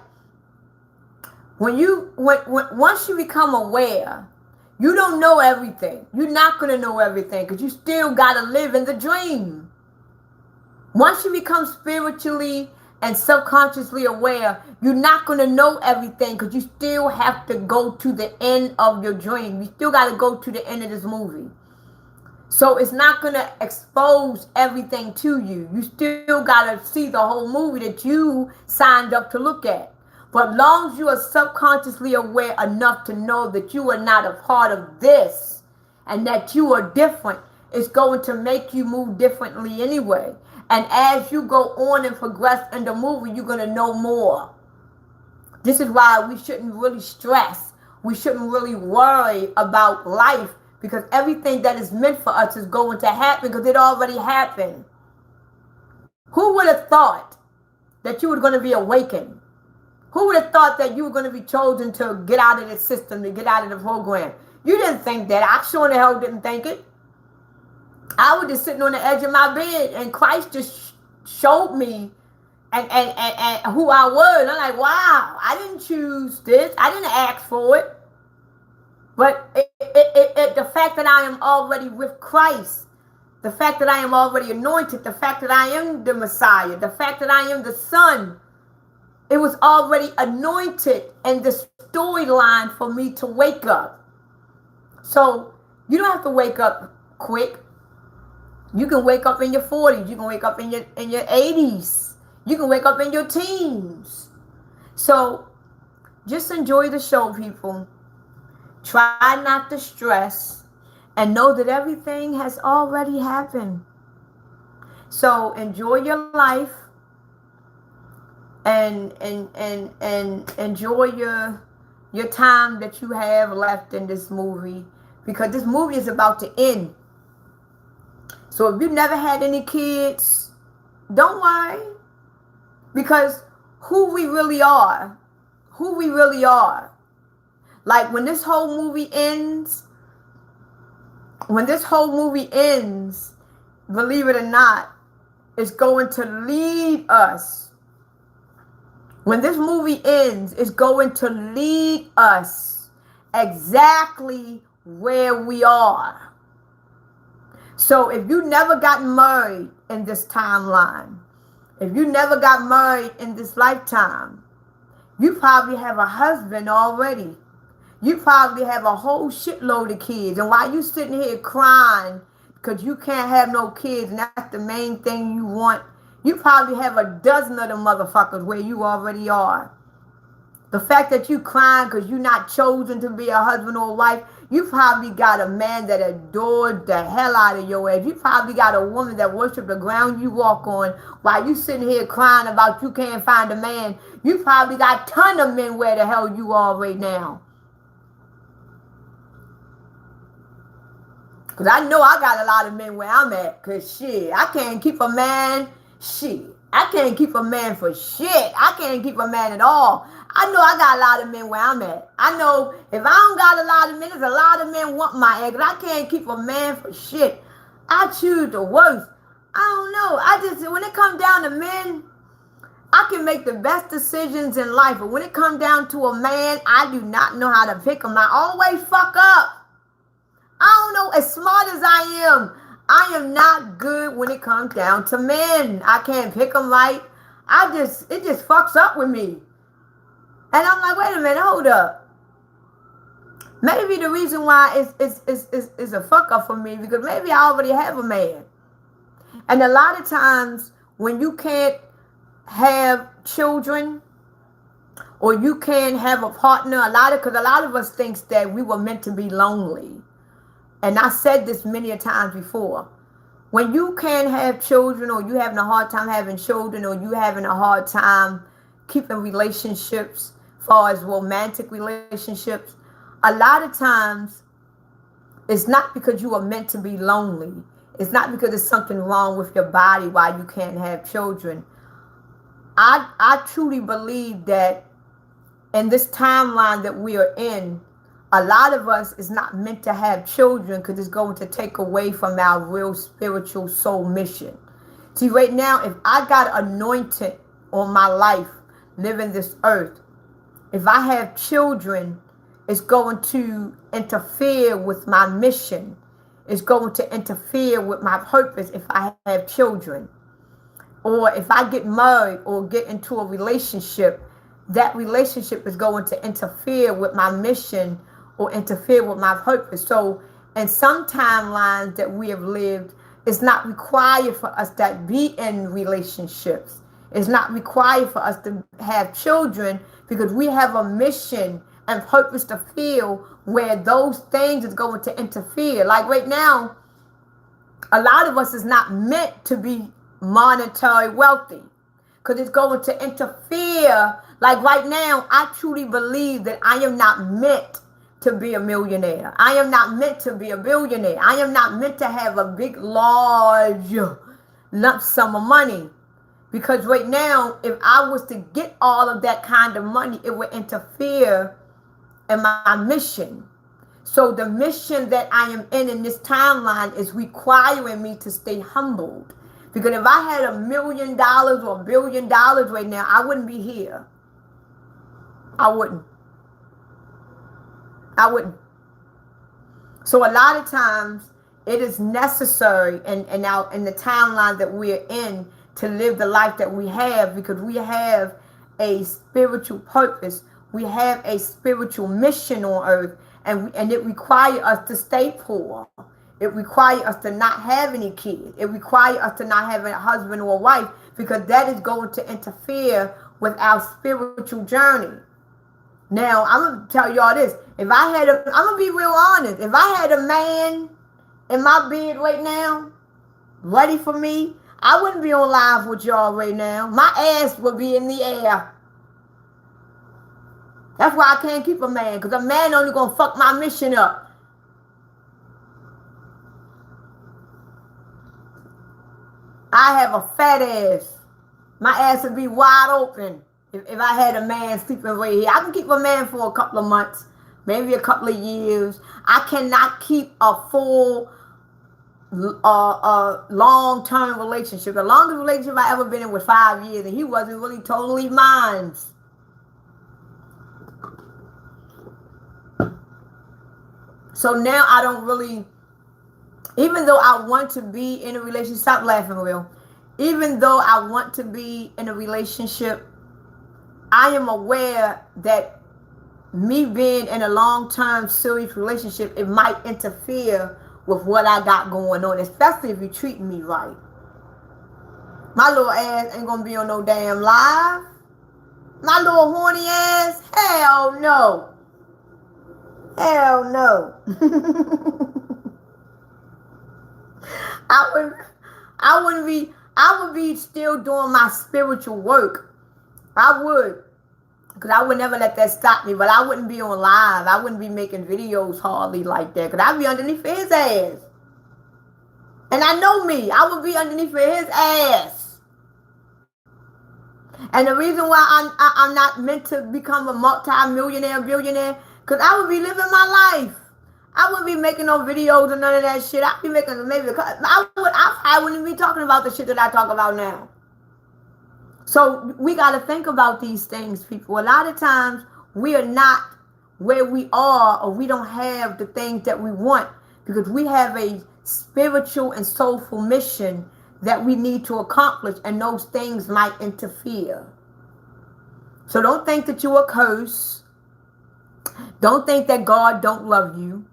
Speaker 1: once you become aware, you don't know everything. You're not going to know everything because you still got to live in the dream. Once you become spiritually and subconsciously aware, you're not going to know everything because you still have to go to the end of your dream. You still got to go to the end of this movie. So it's not going to expose everything to you. You still got to see the whole movie that you signed up to look at. But as long as you are subconsciously aware enough to know that you are not a part of this and that you are different, it's going to make you move differently anyway. And as you go on and progress in the movie, you're going to know more. This is why we shouldn't really stress. We shouldn't really worry about life because everything that is meant for us is going to happen because it already happened. Who would have thought that you were going to be awakened? Who would have thought that you were going to be chosen to get out of the system, to get out of the program? You didn't think that. I sure the hell didn't think it. I was just sitting on the edge of my bed and Christ just showed me and who I was. And I'm like, wow, I didn't choose this. I didn't ask for it. But the fact that I am already with Christ, the fact that I am already anointed, the fact that I am the Messiah, the fact that I am the Son, it was already anointed in the storyline for me to wake up. So you don't have to wake up quick. You can wake up in your 40s. You can wake up in your 80s. You can wake up in your teens. So just enjoy the show, people. Try not to stress and know that everything has already happened. So enjoy your life and enjoy your time that you have left in this movie because this movie is about to end. So if you never had any kids, don't worry. Because who we really are, like when this whole movie ends, believe it or not, it's going to lead us. When this movie ends, it's going to lead us exactly where we are. So if you never got married in this timeline, if you never got married in this lifetime, you probably have a husband already. You probably have a whole shitload of kids. And while you sitting here crying because you can't have no kids and that's the main thing you want, you probably have a dozen of them motherfuckers where you already are. The fact that you crying because you're not chosen to be a husband or a wife, you probably got a man that adored the hell out of your ass. You probably got a woman that worship the ground you walk on while you sitting here crying about you can't find a man. You probably got a ton of men where the hell you are right now. Because I know I got a lot of men where I'm at. Because shit, I can't keep a man. Shit, I can't keep a man for shit. I can't keep a man at all. I know I got a lot of men where I'm at. I know if I don't got a lot of men, there's a lot of men want my ass. I can't keep a man for shit. I choose the worst. I don't know. When it comes down to men, I can make the best decisions in life. But when it comes down to a man, I do not know how to pick him. I always fuck up. I don't know, as smart as I am not good when it comes down to men. I can't pick them right. It just fucks up with me. And I'm like, wait a minute, hold up. Maybe the reason why it's a fuck up for me because maybe I already have a man. And a lot of times when you can't have children or you can't have a partner, because a lot of us thinks that we were meant to be lonely. And I said this many a times before. When you can't have children or you having a hard time having children or you having a hard time keeping relationships as far as romantic relationships, a lot of times it's not because you are meant to be lonely. It's not because there's something wrong with your body why you can't have children. I truly believe that in this timeline that we are in, a lot of us is not meant to have children because it's going to take away from our real spiritual soul mission. See, right now, if I got anointed on my life, living this earth, if I have children, it's going to interfere with my mission. It's going to interfere with my purpose if I have children. Or if I get married or get into a relationship, that relationship is going to interfere with my mission or interfere with my purpose. So in some timelines that we have lived, it's not required for us to be in relationships. It's not required for us to have children because we have a mission and purpose to feel where those things is going to interfere. Like right now, a lot of us is not meant to be monetary wealthy because it's going to interfere. Like right now, I truly believe that I am not meant to be a millionaire. I am not meant to be a billionaire. I am not meant to have a big, large lump sum of money. Because right now, if I was to get all of that kind of money, it would interfere in my mission. So the mission that I am in this timeline is requiring me to stay humbled. Because if I had $1 million or $1 billion right now, I wouldn't be here. I wouldn't. So a lot of times it is necessary and now in the timeline that we're in to live the life that we have, because we have a spiritual purpose. We have a spiritual mission on earth, and it requires us to stay poor. It requires us to not have any kids. It requires us to not have a husband or a wife, because that is going to interfere with our spiritual journey. Now, I'm going to tell y'all this. I'm going to be real honest. If I had a man in my bed right now, ready for me, I wouldn't be on live with y'all right now. My ass would be in the air. That's why I can't keep a man, because a man only going to fuck my mission up. I have a fat ass. My ass would be wide open if I had a man sleeping right here. I can keep a man for a couple of months, maybe a couple of years. I cannot keep a full long-term relationship. The longest relationship I ever been in was 5 years, and he wasn't really totally mine. So now I don't really, even though I want to be in a relationship, stop laughing, Will. Even though I want to be in a relationship, I am aware that me being in a long-term serious relationship, it might interfere with what I got going on, especially if you're treating me right. My little ass ain't gonna be on no damn live. My little horny ass, hell no. Hell no. I would be still doing my spiritual work. I would. Because I would never let that stop me. But I wouldn't be on live. I wouldn't be making videos hardly like that. Because I'd be underneath his ass. And I know me. I would be underneath his ass. And the reason why I'm not meant to become a multi-millionaire, billionaire, because I would be living my life. I wouldn't be making no videos or none of that shit. I'd be making maybe I wouldn't be talking about the shit that I talk about now. So we got to think about these things, people. A lot of times we are not where we are, or we don't have the things that we want, because we have a spiritual and soulful mission that we need to accomplish, and those things might interfere. So don't think that you're a curse. Don't think that God don't love you.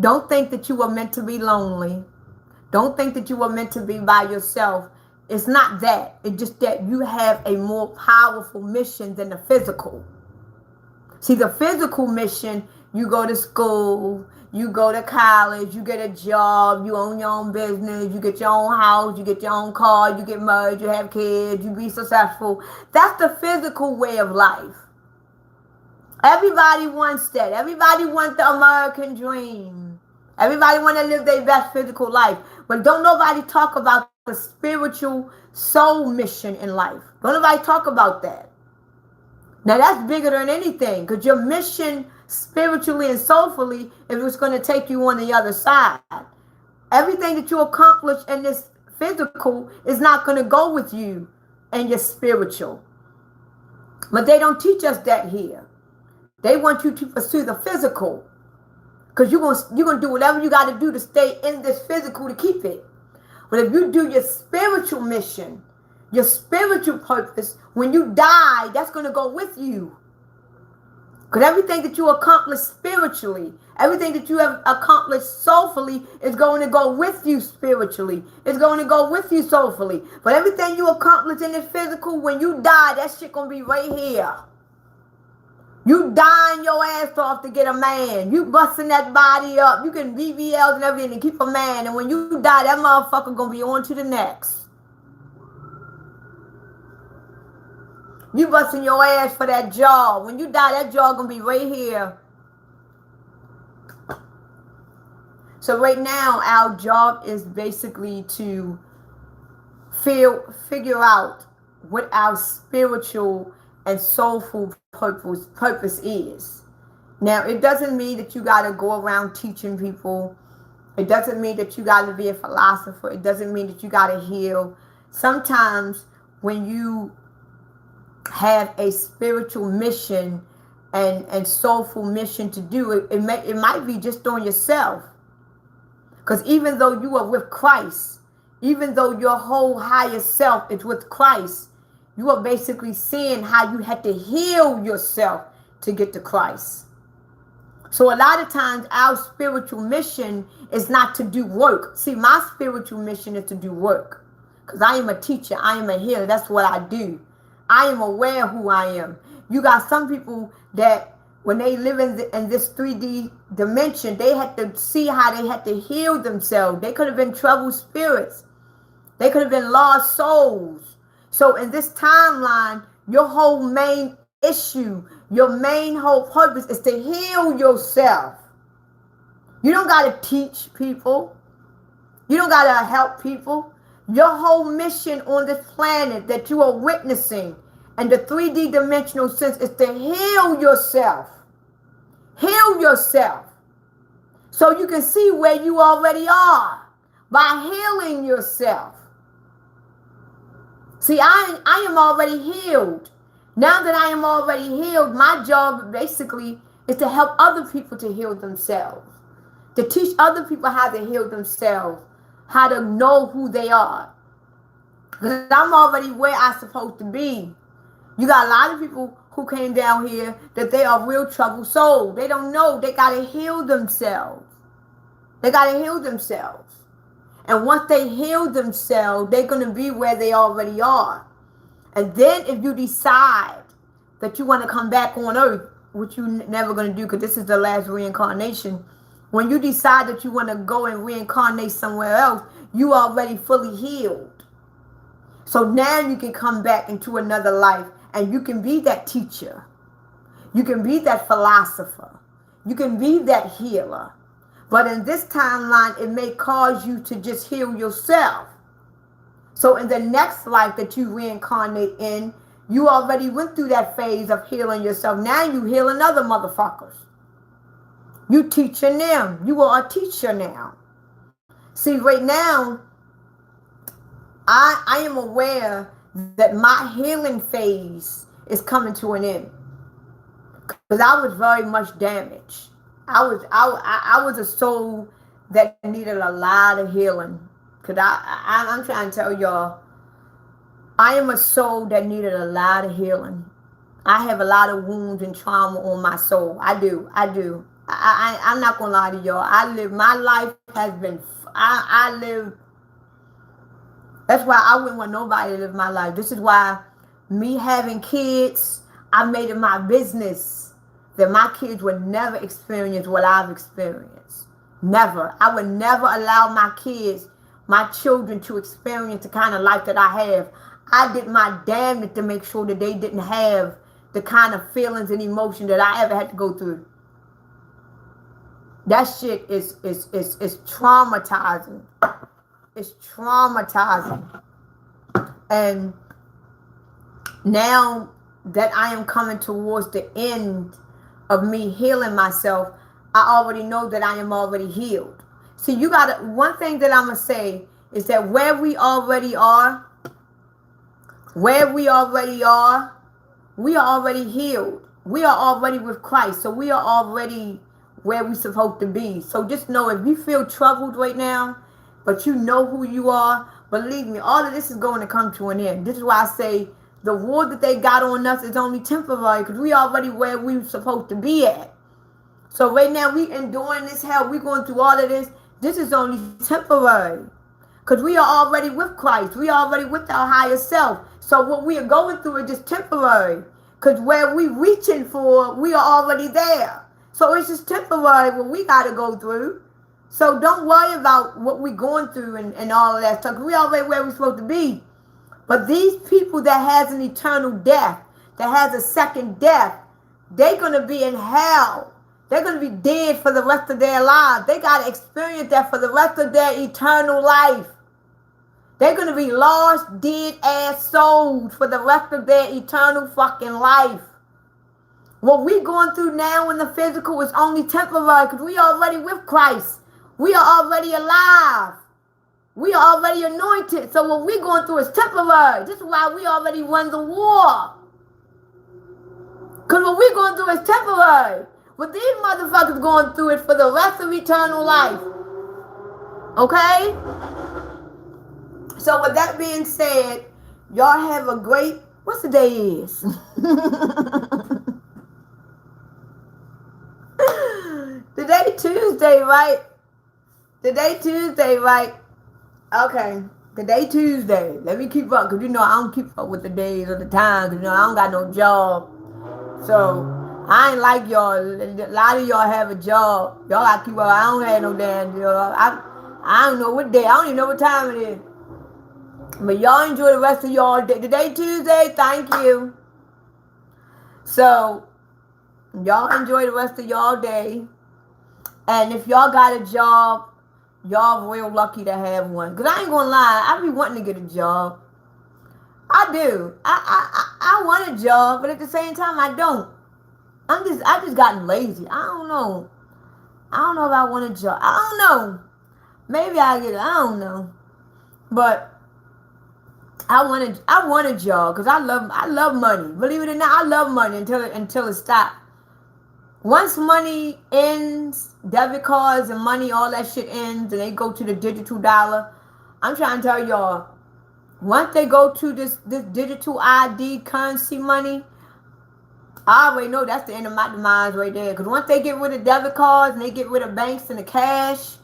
Speaker 1: Don't think that you were meant to be lonely. Don't think that you were meant to be by yourself. It's not that. It's just that you have a more powerful mission than the physical. See, the physical mission, you go to school, you go to college, you get a job, you own your own business, you get your own house, you get your own car, you get married, you have kids, you be successful. That's the physical way of life. Everybody wants that. Everybody wants the American dream. Everybody wants to live their best physical life. But don't nobody talk about the spiritual soul mission in life. Don't nobody talk about that. Now that's bigger than anything, because your mission spiritually and soulfully is what's going to take you on the other side. Everything that you accomplish in this physical is not going to go with you and your spiritual. But they don't teach us that here. They want you to pursue the physical. Because you're gonna do whatever you got to do to stay in this physical to keep it. But if you do your spiritual mission, your spiritual purpose, when you die, that's going to go with you. Because everything that you accomplish spiritually, everything that you have accomplished soulfully is going to go with you spiritually. It's going to go with you soulfully. But everything you accomplish in the physical, when you die, that shit going to be right here. You dying your ass off to get a man. You busting that body up. You can BBLs and everything to keep a man. And when you die, that motherfucker going to be on to the next. You busting your ass for that job. When you die, that job going to be right here. So right now, our job is basically to figure out what our spiritual and soulful purpose is. Now, it doesn't mean that you got to go around teaching people. It doesn't mean that you got to be a philosopher. It doesn't mean that you got to heal. Sometimes when you have a spiritual mission and soulful mission to do, it might be just on yourself. Because even though you are with Christ, even though your whole higher self is with Christ, you are basically seeing how you had to heal yourself to get to Christ. So a lot of times our spiritual mission is not to do work. See, my spiritual mission is to do work. Because I am a teacher. I am a healer. That's what I do. I am aware of who I am. You got some people that when they live in this 3D dimension, they had to see how they had to heal themselves. They could have been troubled spirits. They could have been lost souls. So in this timeline, your whole main issue, your main whole purpose is to heal yourself. You don't got to teach people. You don't got to help people. Your whole mission on this planet that you are witnessing and the 3D dimensional sense is to heal yourself. Heal yourself. So you can see where you already are by healing yourself. See, I am already healed. Now that I am already healed, my job basically is to help other people to heal themselves. To teach other people how to heal themselves. How to know who they are. Because I'm already where I'm supposed to be. You got a lot of people who came down here that they are real troubled souls. They don't know. They got to heal themselves. They got to heal themselves. And once they heal themselves, they're going to be where they already are. And then if you decide that you want to come back on earth, which you're never going to do because this is the last reincarnation. When you decide that you want to go and reincarnate somewhere else, you are already fully healed. So now you can come back into another life and you can be that teacher. You can be that philosopher. You can be that healer. But in this timeline, it may cause you to just heal yourself. So in the next life that you reincarnate in, you already went through that phase of healing yourself. Now you healing other motherfuckers. You teaching them. You are a teacher now. See, right now, I am aware that my healing phase is coming to an end. Because I was very much damaged. I was a soul that needed a lot of healing. Because I'm trying to tell y'all, I am a soul that needed a lot of healing. I have a lot of wounds and trauma on my soul. I do. I'm not going to lie to y'all. My life has been, I live, that's why I wouldn't want nobody to live my life. This is why me having kids, I made it my business that my kids would never experience what I've experienced. Never. I would never allow my kids, my children to experience the kind of life that I have. I did my damnedest to make sure that they didn't have the kind of feelings and emotion that I ever had to go through. That shit is traumatizing. It's traumatizing. And now that I am coming towards the end of me healing myself, I already know that I am already healed. See, one thing that I'm going to say, is that where we already are, we are already healed. We are already with Christ. So we are already where we're supposed to be. So just know, if you feel troubled right now, but you know who you are, believe me, all of this is going to come to an end. This is why I say the war that they got on us is only temporary, because we already where we're supposed to be at. So right now we enduring this hell. We going through all of this. This is only temporary. Because we are already with Christ. We are already with our higher self. So what we are going through is just temporary. Because where we reaching for, we are already there. So it's just temporary what we got to go through. So don't worry about what we're going through and all of that stuff. We already where we're supposed to be. But these people that has an eternal death, that has a second death, they're going to be in hell. They're going to be dead for the rest of their lives. They got to experience that for the rest of their eternal life. They're going to be lost, dead ass souls for the rest of their eternal fucking life. What we going through now in the physical is only temporary, because we are already with Christ. We are already alive. We are already anointed. So what we going through is temporary. This is why we already won the war. Because what we going through is temporary. But these motherfuckers going through it for the rest of eternal life. Okay? So with that being said, y'all have a great, what's the day is? Today Tuesday, right? Today Tuesday, right? Okay. Today Tuesday. Let me keep up, because I don't keep up with the days or the times, because I don't got no job. So I ain't like y'all. A lot of y'all have a job. Y'all got to keep up. I don't have no damn job. I don't know what day. I don't even know what time it is. But y'all enjoy the rest of y'all day. Today Tuesday, thank you. So y'all enjoy the rest of y'all day. And if y'all got a job, y'all real lucky to have one. Because I ain't going to lie, I be wanting to get a job. I do. I want a job, but at the same time, I don't. I just gotten lazy. I don't know. I don't know if I want a job. I don't know. Maybe I get it. I don't know. But I want a job, because I love money. Believe it or not, I love money until it stops. Once money ends, debit cards and money, all that shit ends, and they go to the digital dollar, I'm trying to tell y'all, once they go to this digital ID currency money, I already know that's the end of my demise right there. Because once they get rid of debit cards and they get rid of banks and the cash,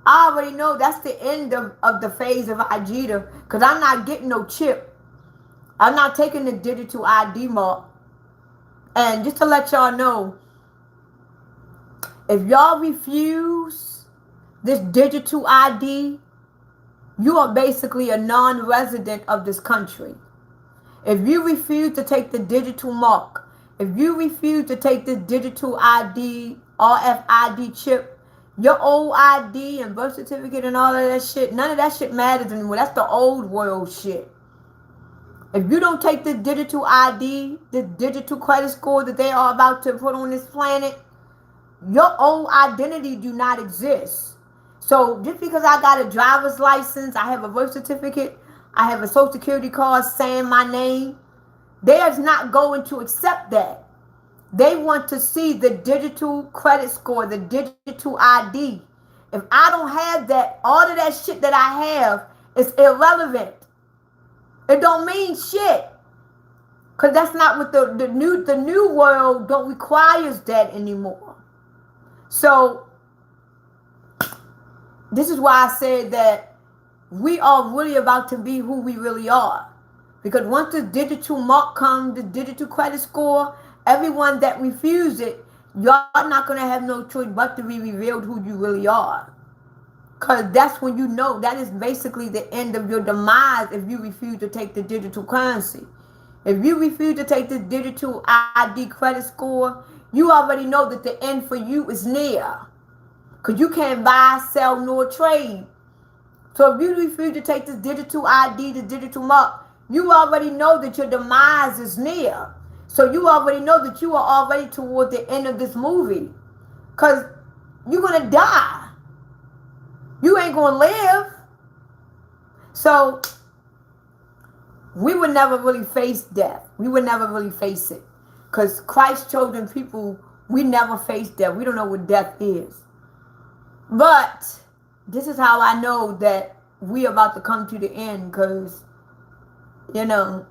Speaker 1: I already know that's the end of the phase of Ajita. Because I'm not getting no chip. I'm not taking the digital ID mark. And just to let y'all know, if y'all refuse this digital ID, you are basically a non-resident of this country. If you refuse to take the digital mark, if you refuse to take the digital ID, RFID chip, your old ID and birth certificate and all of that shit, none of that shit matters anymore. That's the old world shit. If you don't take the digital ID, the digital credit score that they are about to put on this planet, your old identity do not exist. So just because I got a driver's license, I have a birth certificate, I have a social security card saying my name, they're not going to accept that. They want to see the digital credit score, the digital ID. If I don't have that, all of that shit that I have is irrelevant. It don't mean shit. Because that's not what the new world don't requires that anymore. So this is why I said that we are really about to be who we really are. Because once the digital mark comes, the digital credit score, everyone that refuses it, y'all not going to have no choice but to be revealed who you really are. Because that's when you know that is basically the end of your demise if you refuse to take the digital currency. If you refuse to take the digital ID credit score, you already know that the end for you is near. Because you can't buy, sell, nor trade. So if you refuse to take this digital ID, the digital mark, you already know that your demise is near. So you already know that you are already toward the end of this movie. Because you're going to die. You ain't going to live. So we would never really face death. We would never really face it. Because Christ's chosen people, we never face death. We don't know what death is. But this is how I know that we about to come to the end, because, you know,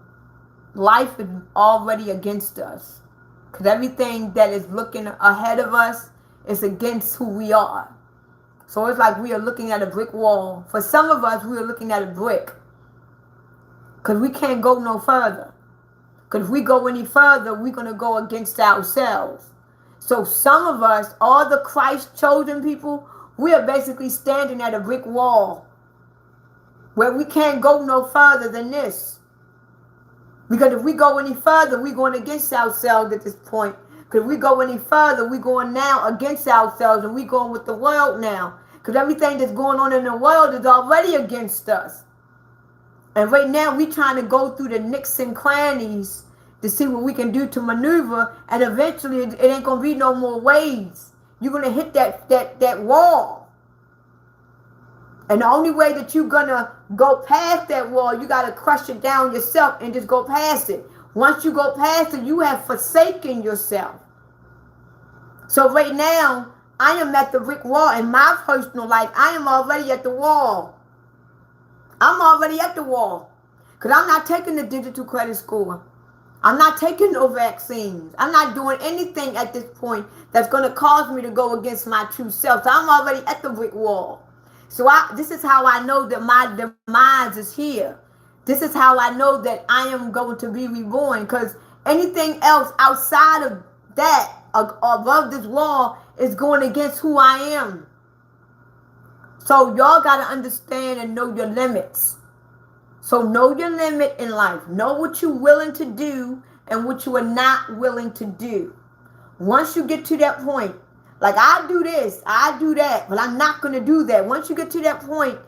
Speaker 1: life is already against us. Because everything that is looking ahead of us is against who we are. So it's like we are looking at a brick wall. For some of us, we are looking at a brick. Because we can't go no further. Because if we go any further, we're going to go against ourselves. So some of us, all the Christ chosen people, we are basically standing at a brick wall where we can't go no further than this. Because if we go any further, we're going against ourselves at this point. Because if we go any further, we're going now against ourselves, and we're going with the world now. Because everything that's going on in the world is already against us. And right now, we're trying to go through the nooks and crannies to see what we can do to maneuver. And eventually, it ain't going to be no more ways. You're going to hit that wall. And the only way that you're going to go past that wall, you got to crush it down yourself and just go past it. Once you go past it, you have forsaken yourself. So right now, I am at the brick wall in my personal life. I am already at the wall. I'm already at the wall. Because I'm not taking the digital credit score. I'm not taking no vaccines. I'm not doing anything at this point that's going to cause me to go against my true self. So I'm already at the brick wall. So this is how I know that my demise is here. This is how I know that I am going to be reborn. Because anything else outside of that, above this wall, is going against who I am. So y'all got to understand and know your limits. So know your limit in life. Know what you're willing to do and what you are not willing to do. Once you get to that point, like I do this, I do that, but I'm not going to do that. Once you get to that point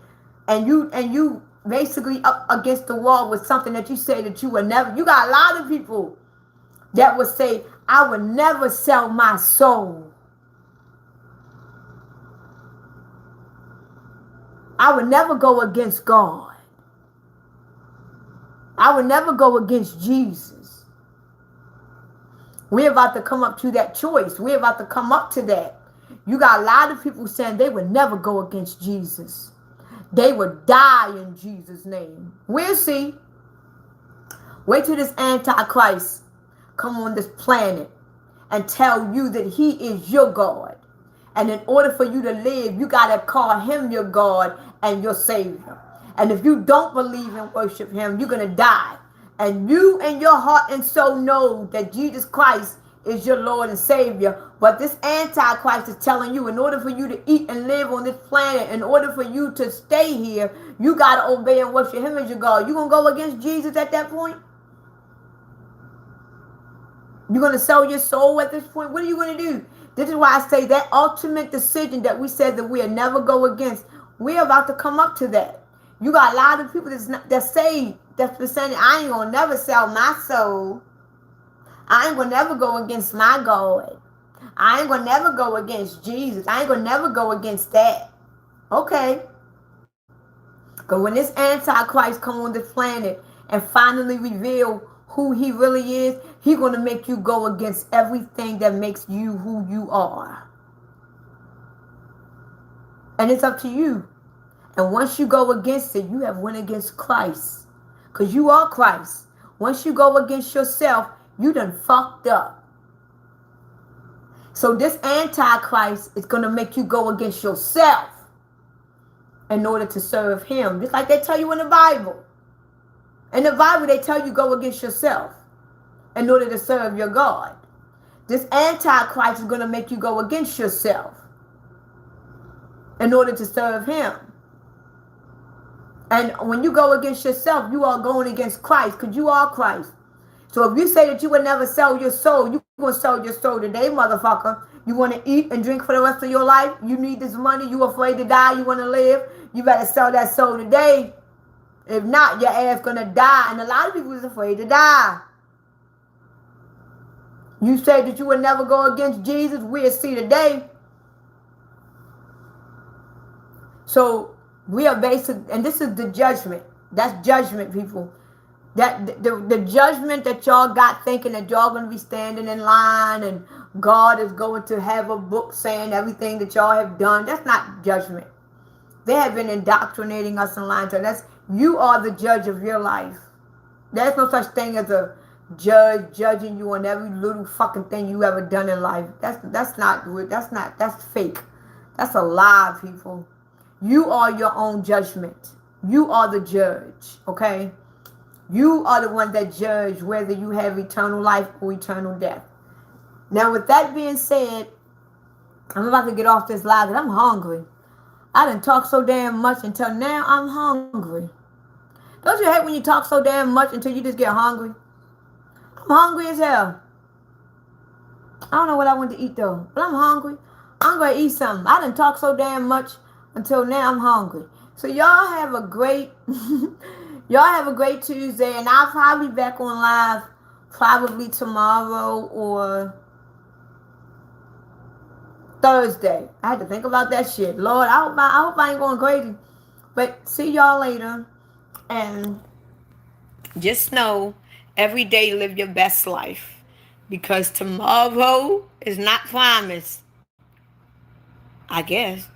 Speaker 1: and you basically up against the wall with something that you say that you will never, you got a lot of people that would say, I would never sell my soul. I would never go against God. I would never go against Jesus. We're about to come up to that choice. We're about to come up to that. You got a lot of people saying they would never go against Jesus. They would die in Jesus' name. We'll see. Wait till this Antichrist come on this planet and tell you that he is your God. And in order for you to live, you got to call him your God and your Savior. And if you don't believe and worship him, you're going to die. And you in your heart and soul know that Jesus Christ is your Lord and Savior. But this Antichrist is telling you, in order for you to eat and live on this planet, in order for you to stay here, you got to obey and worship him as your God. You going to go against Jesus at that point? You're going to sell your soul at this point? What are you going to do? This is why I say that ultimate decision that we said that we'll never go against, we're about to come up to that. You got a lot of people that's saying, I ain't going to never sell my soul. I ain't going to never go against my God. I ain't going to never go against Jesus. I ain't going to never go against that. Okay. Because when this Antichrist come on this planet and finally reveal who he really is, he's going to make you go against everything that makes you who you are. And it's up to you. And once you go against it, you have went against Christ. Because you are Christ. Once you go against yourself, you done fucked up. So this Antichrist is going to make you go against yourself in order to serve him. Just like they tell you in the Bible. In the Bible, they tell you go against yourself in order to serve your God. This Antichrist is going to make you go against yourself in order to serve him. And when you go against yourself, you are going against Christ, because you are Christ. So if you say that you would never sell your soul, you're going to sell your soul today, motherfucker. You want to eat and drink for the rest of your life? You need this money? You afraid to die? You want to live? You better sell that soul today. If not, your ass going to die. And a lot of people is afraid to die. You say that you would never go against Jesus? We'll see today. So we are basic, and this is the judgment. That's judgment, people. That the judgment that y'all got thinking that y'all gonna be standing in line and God is going to have a book saying everything that y'all have done. That's not judgment. They have been indoctrinating us in line. So that's you are the judge of your life. There's no such thing as a judge judging you on every little fucking thing you ever done in life. That's fake. That's a lie, people. You are your own judgment. You are the judge, okay? You are the one that judge whether you have eternal life or eternal death. Now, with that being said, I'm about to get off this live because I'm hungry. I didn't talk so damn much until now I'm hungry. Don't you hate when you talk so damn much until you just get hungry? I'm hungry as hell. I don't know what I want to eat though, but I'm hungry. I'm gonna eat something. I didn't talk so damn much until now I'm hungry. So y'all have a great y'all have a great Tuesday, and I'll probably be back on live probably tomorrow or Thursday. I had to think about that shit. Lord, I hope I ain't going crazy. But see y'all later. And just know every day live your best life. Because tomorrow is not promised. I guess.